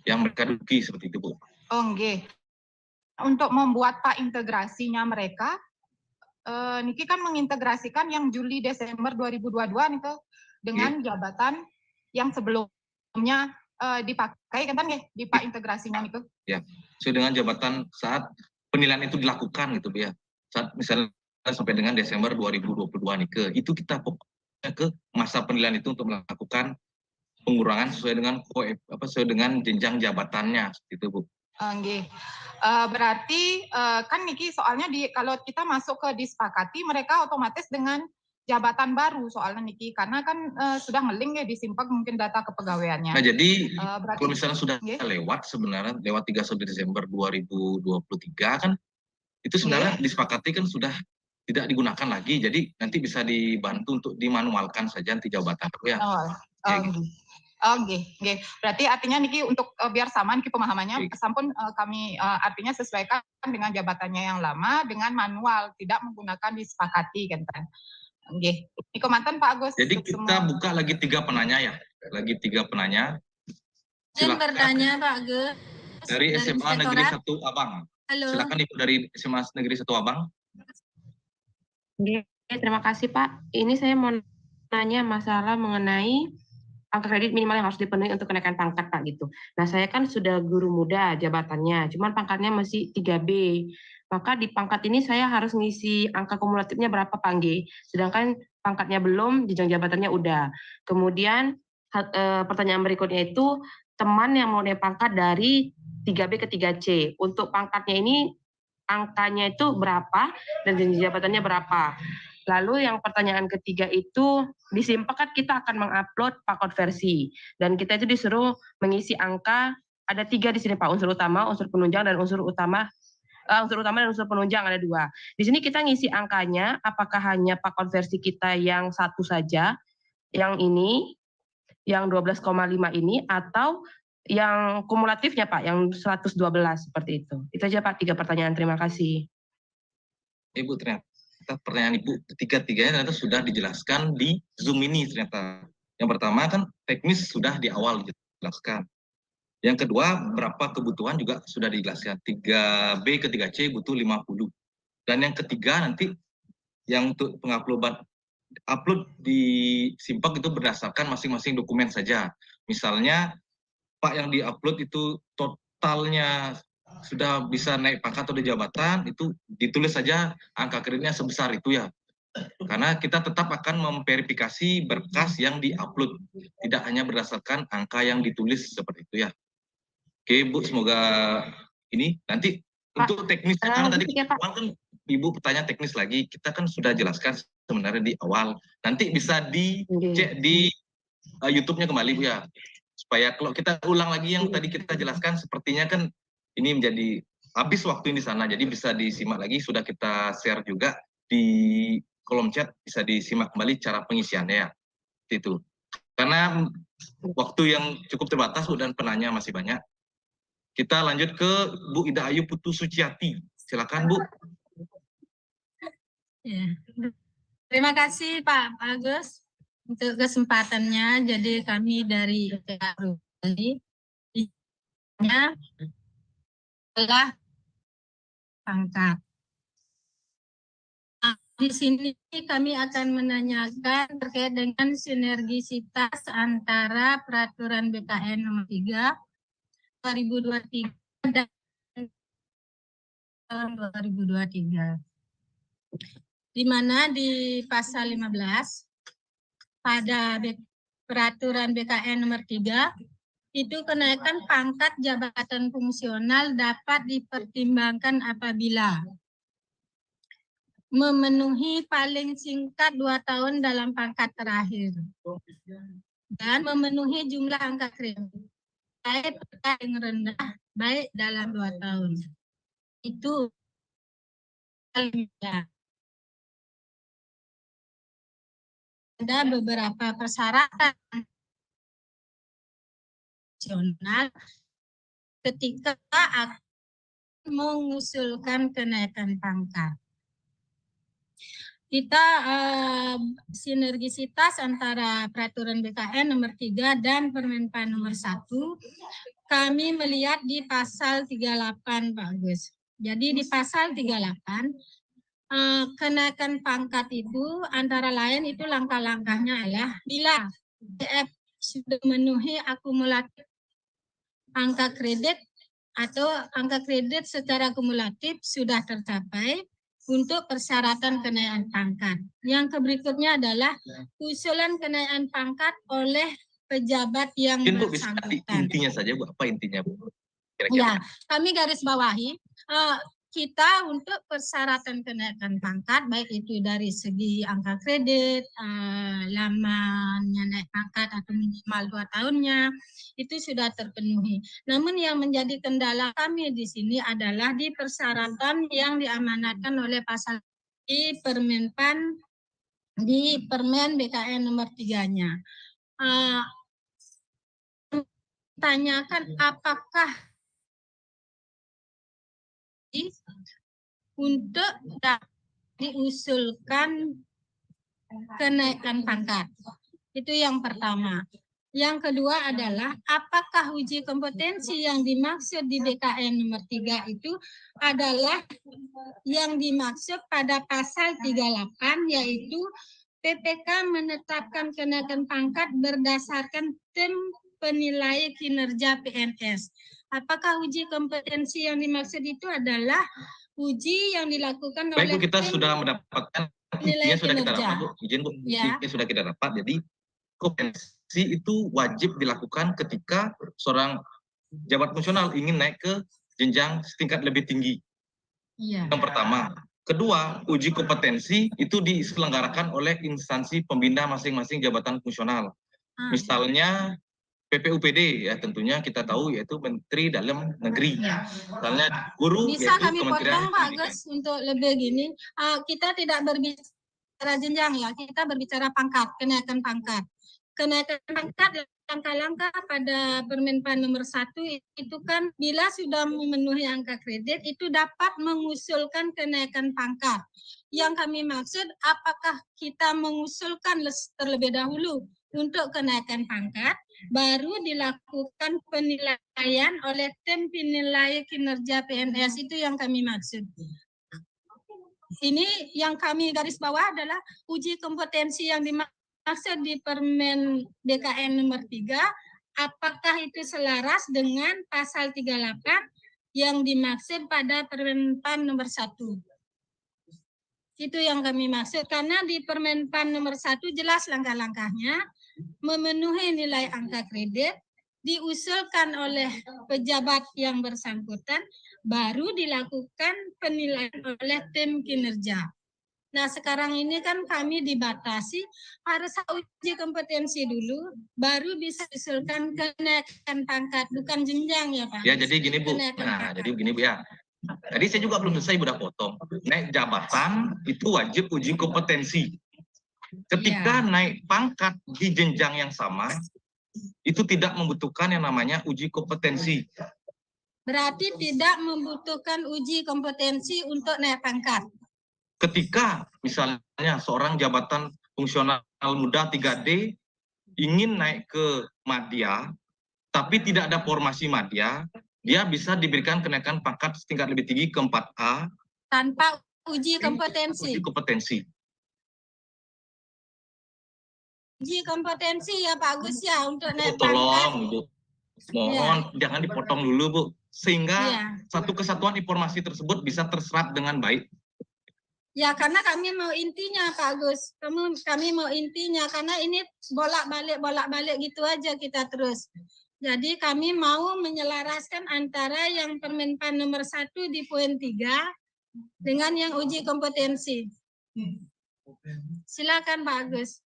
yang mereka duduki seperti itu Bu. Oh, nggih. Untuk membuat Pak integrasinya mereka, Niki kan mengintegrasikan yang Juli Desember 2022 nih tuh dengan jabatan yang sebelumnya dipakai kan nggih di Pak integrasinya nih tuh. Ya, sesuai dengan jabatan saat penilaian itu dilakukan gitu ya. Saat misalnya sampai dengan Desember 2022 nih itu kita fokusnya ke masa penilaian itu untuk melakukan pengurangan sesuai dengan jenjang jabatannya gitu Bu. Nggih. Berarti kan niki soalnya kalau kita masuk ke disepakati mereka otomatis dengan jabatan baru soalnya niki karena kan sudah ngeling ya disimpan mungkin data kepegawaiannya. Nah, jadi berarti, kalau misalnya sudah lewat sebenarnya lewat 31 Desember 2023 kan itu sebenarnya disepakati kan sudah tidak digunakan lagi. Jadi nanti bisa dibantu untuk dimanualkan saja nanti jabatan ya. Oke. Berarti artinya niki untuk biar sama niki pemahamannya, sampun kami artinya sesuaikan dengan jabatannya yang lama dengan manual, tidak menggunakan disepakati kan. Nggih. Niko mantan Pak Agus. Jadi kita buka lagi 3 penanya ya. Lagi 3 penanya. Silakan bertanya Pak Agus. Dari SMA Negeri 1 Abang. Halo. Silakan Ibu dari SMA Negeri 1 Abang. Oke, terima kasih Pak. Ini saya mau nanya masalah mengenai angka kredit minimal yang harus dipenuhi untuk kenaikan pangkat Pak gitu. Nah saya kan sudah guru muda jabatannya, cuman pangkatnya masih 3B. Maka di pangkat ini saya harus ngisi angka kumulatifnya berapa Pak G. Sedangkan pangkatnya belum, jenjang jabatannya udah. Kemudian pertanyaan berikutnya itu teman yang mau naik pangkat dari 3B ke 3C. Untuk pangkatnya ini angkanya itu berapa dan jenjang jabatannya berapa. Lalu yang pertanyaan ketiga itu di Simpakat kita akan mengupload pakot versi dan kita itu disuruh mengisi angka ada 3 di sini Pak, unsur utama, unsur penunjang dan unsur utama dan unsur penunjang ada 2. Di sini kita ngisi angkanya apakah hanya pakot versi kita yang 1 saja, yang ini, yang 12,5 ini atau yang kumulatifnya Pak, yang 112 seperti itu. Itu aja Pak 3 pertanyaan. Terima kasih. Ibu ternyata pertanyaan Ibu tiga-tiganya ternyata sudah dijelaskan di Zoom ini ternyata. Yang pertama kan teknis sudah di awal dijelaskan. Yang kedua berapa kebutuhan juga sudah dijelaskan. 3B ke 3C butuh 50. Dan yang ketiga nanti yang untuk upload di Simpak itu berdasarkan masing-masing dokumen saja. Misalnya Pak yang diupload itu totalnya sudah bisa naik pangkat atau di jabatan, itu ditulis saja angka kreditnya sebesar itu ya. Karena kita tetap akan memverifikasi berkas yang diupload, tidak hanya berdasarkan angka yang ditulis seperti itu ya. Oke Bu, semoga ini nanti Pak, untuk teknisnya karena tadi awal kan Ibu bertanya teknis lagi, kita kan sudah jelaskan sebenarnya di awal. Nanti bisa dicek di YouTube-nya kembali Bu ya. Supaya kalau kita ulang lagi yang tadi kita jelaskan sepertinya kan ini menjadi habis waktu di sana, jadi bisa disimak lagi, sudah kita share juga di kolom chat, bisa disimak kembali cara pengisiannya ya, itu. Karena waktu yang cukup terbatas Bu dan penanya masih banyak. Kita lanjut ke Bu Ida Ayu Putu Suciati, silakan Bu. Ya. Terima kasih Pak Agus untuk kesempatannya. Jadi kami dari ini adalah pangkat. Nah, di sini kami akan menanyakan terkait dengan sinergisitas antara Peraturan BKN Nomor 3 2023 dan tahun 2023. Di mana di pasal 15 pada Peraturan BKN Nomor 3 itu kenaikan pangkat jabatan fungsional dapat dipertimbangkan apabila memenuhi paling singkat 2 tahun dalam pangkat terakhir dan memenuhi jumlah angka kredit baik yang rendah baik dalam 2 tahun. Itu ada beberapa persyaratan ketika akan mengusulkan kenaikan pangkat. kita sinergisitas antara peraturan BKN nomor 3 dan Permenpan nomor 1, kami melihat di pasal 38 Pak Agus. Jadi di pasal 38 kenaikan pangkat itu antara lain itu langkah-langkahnya adalah bila PF sudah memenuhi akumulatif angka kredit atau angka kredit secara kumulatif sudah tercapai untuk persyaratan kenaikan pangkat. Yang berikutnya adalah usulan kenaikan pangkat oleh pejabat yang Mungkin Bu bisa bersangkutan. intinya saja Bu, apa intinya Bu? Ya, Kira-kira. kami garis bawahi kita untuk persyaratan kenaikan pangkat baik itu dari segi angka kredit, lamanya naik pangkat atau minimal 2 tahunnya itu sudah terpenuhi. Namun yang menjadi kendala kami di sini adalah di persyaratan yang diamanatkan oleh pasal di Permenpan di Permen BKN nomor 3-nya. Tanyakan apakah untuk diusulkan kenaikan pangkat. Itu yang pertama. Yang kedua adalah apakah uji kompetensi yang dimaksud di BKN nomor 3 itu adalah yang dimaksud pada pasal 38 yaitu PPK menetapkan kenaikan pangkat berdasarkan tim penilai kinerja PNS. Apakah uji kompetensi yang dimaksud itu adalah uji yang dilakukan Baik oleh Bu, kita tim sudah mendapatkan penilai intinya sudah kita kinerja. dapat Bu, izin Bu, Ya. intinya sudah kita dapat. Jadi kompetensi itu wajib dilakukan ketika seorang jabat fungsional ingin naik ke jenjang setingkat lebih tinggi. Iya. Yang pertama. Kedua, uji kompetensi itu diselenggarakan oleh instansi pembina masing-masing jabatan fungsional. Misalnya PPUPD ya tentunya kita tahu yaitu Menteri Dalam Negeri. Misalnya guru Bisa yaitu kami Kementerian potong Pak Pendidikan. Gus untuk lebih gini. Kita tidak berbicara jenjang ya, kita berbicara pangkat, kenaikan pangkat. Kenaikan pangkat langkah-langkah pada Permenpan nomor 1 itu kan bila sudah memenuhi angka kredit itu dapat mengusulkan kenaikan pangkat. Yang kami maksud apakah kita mengusulkan terlebih dahulu untuk kenaikan pangkat, baru dilakukan penilaian oleh tim penilai kinerja PNS, itu yang kami maksud. Ini yang kami garis bawah adalah uji kompetensi yang dimaksud di Permen BKN nomor 3, apakah itu selaras dengan pasal 38 yang dimaksud pada Permenpan nomor 1. Itu yang kami maksud, karena di Permenpan nomor 1 jelas langkah-langkahnya, memenuhi nilai angka kredit, diusulkan oleh pejabat yang bersangkutan, baru dilakukan penilaian oleh tim kinerja. Nah sekarang ini kan kami dibatasi, harus uji kompetensi dulu, baru bisa diusulkan kenaikan pangkat, bukan jenjang ya Pak? Ya jadi gini Bu, Kenaikan nah pangkat. jadi begini Bu ya. Tadi saya juga belum selesai udah potong. Naik jabatan itu wajib uji kompetensi. Ketika naik pangkat di jenjang yang sama, itu tidak membutuhkan yang namanya uji kompetensi. Berarti tidak membutuhkan uji kompetensi untuk naik pangkat. Ketika misalnya seorang jabatan fungsional muda 3D ingin naik ke madya, tapi tidak ada formasi madya, dia bisa diberikan kenaikan pangkat setingkat lebih tinggi ke 4A Tanpa uji kompetensi. uji kompetensi. Uji kompetensi ya Pak Agus ya untuk naik pangkat. Tolong Bu, mohon jangan dipotong dulu Bu, sehingga Iya. satu kesatuan informasi tersebut bisa terserap dengan baik. Ya karena kami mau intinya Pak Agus, kami mau intinya karena ini bolak-balik gitu aja kita terus. Jadi kami mau menyelaraskan antara yang Permenpan nomor 1 di poin 3 dengan yang uji kompetensi. Silakan Pak Agus.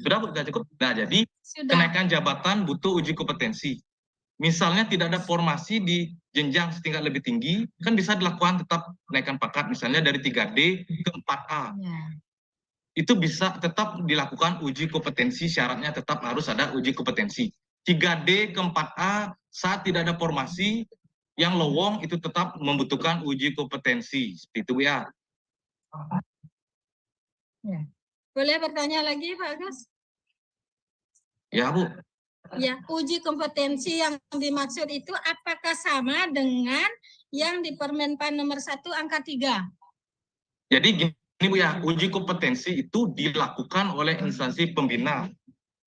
Sudah Bu, sudah cukup. Nah jadi kenaikan jabatan butuh uji kompetensi. Misalnya tidak ada formasi di jenjang setingkat lebih tinggi, kan bisa dilakukan tetap kenaikan pangkat, misalnya dari 3D ke 4A. Itu bisa tetap dilakukan uji kompetensi, syaratnya tetap harus ada uji kompetensi. 3D ke 4A saat tidak ada formasi yang lowong itu tetap membutuhkan uji kompetensi. Seperti itu ya. Ya. Boleh bertanya lagi Pak Agus? Ya, Bu. Ya, uji kompetensi yang dimaksud itu apakah sama dengan yang di Permenpan nomor 1 angka 3? Jadi gini Bu ya, uji kompetensi itu dilakukan oleh instansi pembina.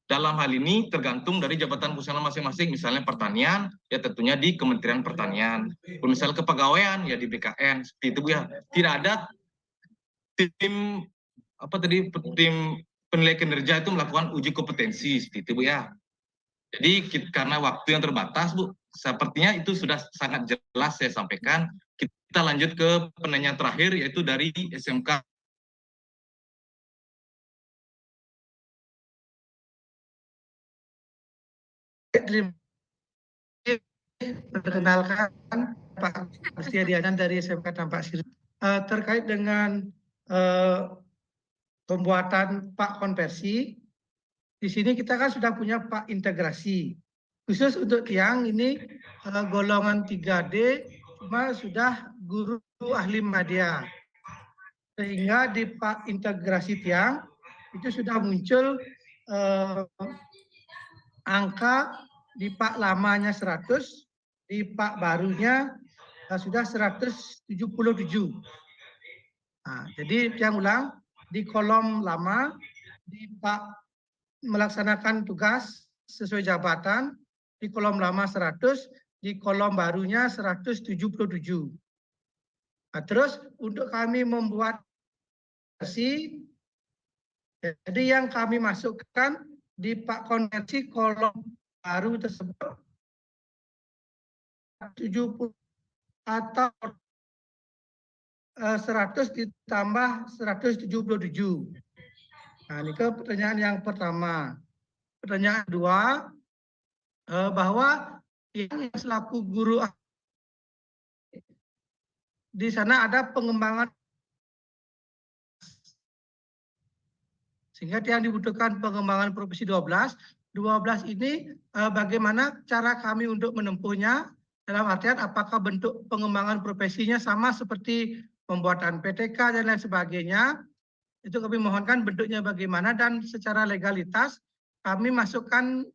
Dalam hal ini tergantung dari jabatan fungsional masing-masing, misalnya pertanian, ya tentunya di Kementerian Pertanian. Misalnya kepegawaian, ya di BKN, seperti itu Bu ya. Tidak ada tim tim penilai kinerja itu melakukan uji kompetensi, seperti itu Bu ya. Jadi karena waktu yang terbatas Bu, sepertinya itu sudah sangat jelas saya sampaikan. Kita lanjut ke penanya terakhir, yaitu dari SMK. Perkenalkan Pak Setiadiana dari SMK Tampak Siri. Terkait dengan pembuatan Pak konversi, di sini kita kan sudah punya Pak integrasi. Khusus untuk tiang ini golongan 3D cuma sudah guru ahli media. Sehingga di Pak integrasi tiang itu sudah muncul angka di Pak lamanya 100, di Pak barunya sudah 177. Nah, jadi yang ulang, di kolom lama, di Pak melaksanakan tugas sesuai jabatan, di kolom lama 100, di kolom barunya 177. Nah, terus untuk kami membuat versi, jadi yang kami masukkan di Pak konversi kolom baru tersebut 70 atau 100 ditambah 177. Nah, ini ke pertanyaan yang pertama. Pertanyaan kedua, bahwa yang selaku guru di sana ada pengembangan, sehingga yang dibutuhkan pengembangan profesi 12. 12 ini bagaimana cara kami untuk menempuhnya, dalam artian apakah bentuk pengembangan profesinya sama seperti pembuatan PTK dan lain sebagainya. Itu kami mohonkan bentuknya bagaimana, dan secara legalitas kami masukkan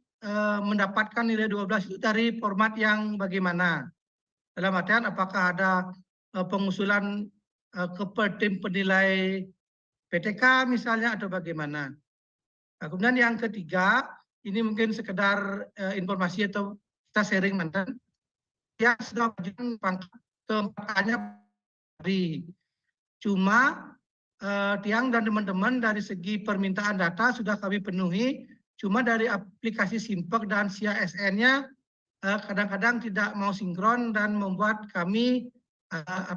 mendapatkan nilai 12 itu dari format yang bagaimana. Dalam artian apakah ada pengusulan ke tim penilai PTK misalnya atau bagaimana. Nah, kemudian yang ketiga, ini mungkin sekedar informasi atau kita sharing mantan yang sudah menunjukkan pangkat keempatnya hari. Cuma Tiang dan teman-teman dari segi permintaan data sudah kami penuhi, cuma dari aplikasi Simpek dan CSN-nya kadang-kadang tidak mau sinkron dan membuat kami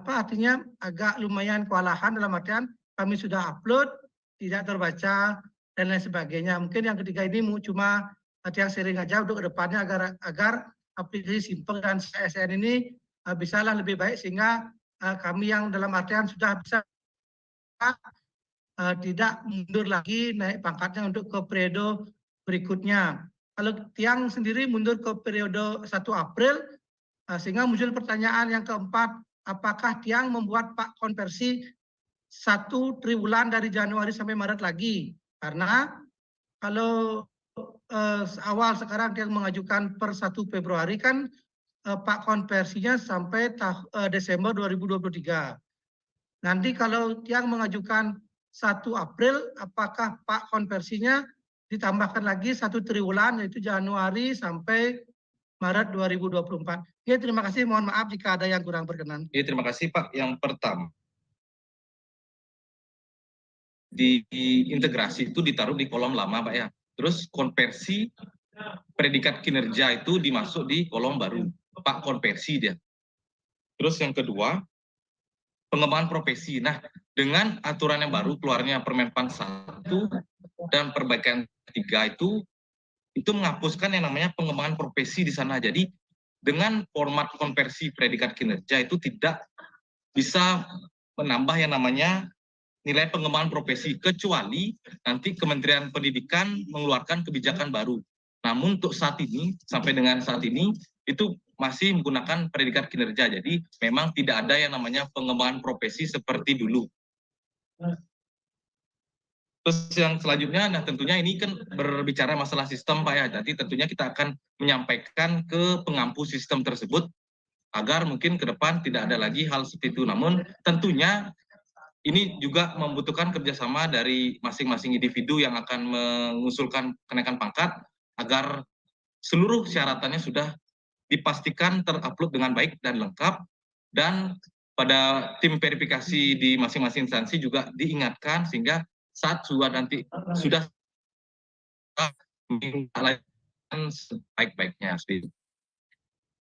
artinya agak lumayan kewalahan, dalam artian kami sudah upload, tidak terbaca dan lain sebagainya. Mungkin yang ketiga ini cuma Tiang sharing aja untuk kedepannya agar aplikasi Simpek dan CSN ini bisalah lebih baik, sehingga kami yang dalam artian sudah bisa tidak mundur lagi naik pangkatnya untuk ke periode berikutnya. Kalau Tiang sendiri mundur ke periode 1 April, sehingga muncul pertanyaan yang keempat, apakah Tiang membuat Pak konversi 1 triwulan dari Januari sampai Maret lagi? Karena kalau awal sekarang Tiang mengajukan per 1 Februari kan Pak konversinya sampai Desember 2023. Nanti kalau Tiang mengajukan 1 April, apakah Pak konversinya ditambahkan lagi 1 triwulan, yaitu Januari sampai Maret 2024. Ya, terima kasih. Mohon maaf jika ada yang kurang berkenan. Ya, terima kasih Pak. Yang pertama, di integrasi itu ditaruh di kolom lama Pak ya. Terus konversi predikat kinerja itu dimasuk di kolom baru. Pak konversi dia. Terus yang kedua, pengembangan profesi. Nah, dengan aturan yang baru keluarnya Permenpan 1 dan perbaikan 3 itu menghapuskan yang namanya pengembangan profesi di sana. Jadi dengan format konversi predikat kinerja itu tidak bisa menambah yang namanya nilai pengembangan profesi, kecuali nanti Kementerian Pendidikan mengeluarkan kebijakan baru. Namun untuk saat ini, sampai dengan saat ini, itu masih menggunakan predikat kinerja. Jadi memang tidak ada yang namanya pengembangan profesi seperti dulu. Terus yang selanjutnya, nah tentunya ini kan berbicara masalah sistem Pak ya, jadi tentunya kita akan menyampaikan ke pengampu sistem tersebut agar mungkin ke depan tidak ada lagi hal seperti itu. Namun tentunya ini juga membutuhkan kerjasama dari masing-masing individu yang akan mengusulkan kenaikan pangkat agar seluruh syaratannya sudah dipastikan terupload dengan baik dan lengkap, dan pada tim verifikasi di masing-masing instansi juga diingatkan sehingga saat nanti sudah melakukan sebaik-baiknya.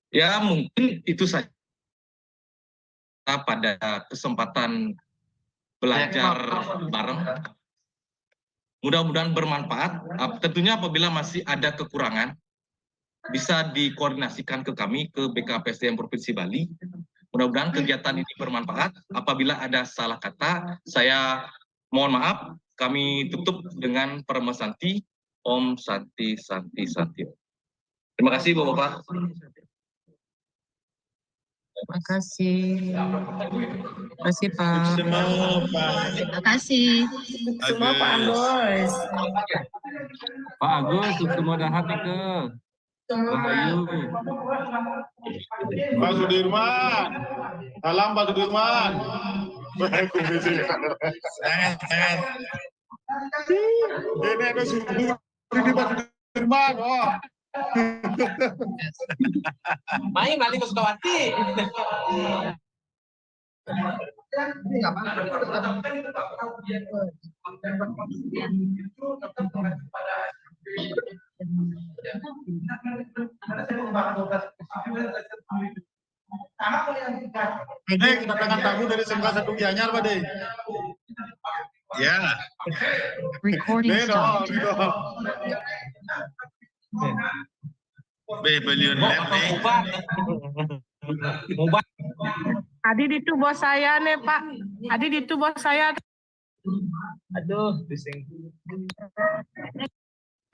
Ya mungkin itu saja pada kesempatan belajar bareng. Mudah-mudahan bermanfaat. Tentunya apabila masih ada kekurangan, bisa dikoordinasikan ke kami, ke BKPSDM Provinsi Bali. Mudah-mudahan kegiatan ini bermanfaat. Apabila ada salah kata, saya mohon maaf. Kami tutup dengan Permesanti, Om Santi Santi Santi. Terima kasih Bapak-Bapak. Terima kasih. Terima kasih Pak. Terima kasih. Semua Pak Agus. Pak Agus, semua dahat ke. Rahayu. Pak Sudirman. Salam Pak Sudirman. Sangat. Ini ada subuh di Pak Sudirman. Oh. Main balik ke Sukawati. Ini kedatangan tamu dari SMK 1 Gianyar, Pak De. Ya. Recording stopped. Beliau Adi itu bos saya nih Pak. Adi itu bos saya.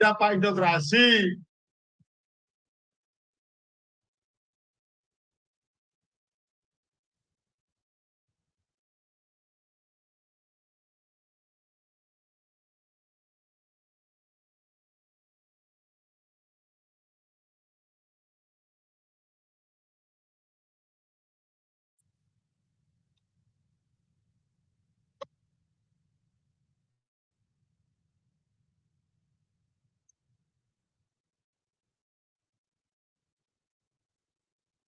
Ada Pak integrasi.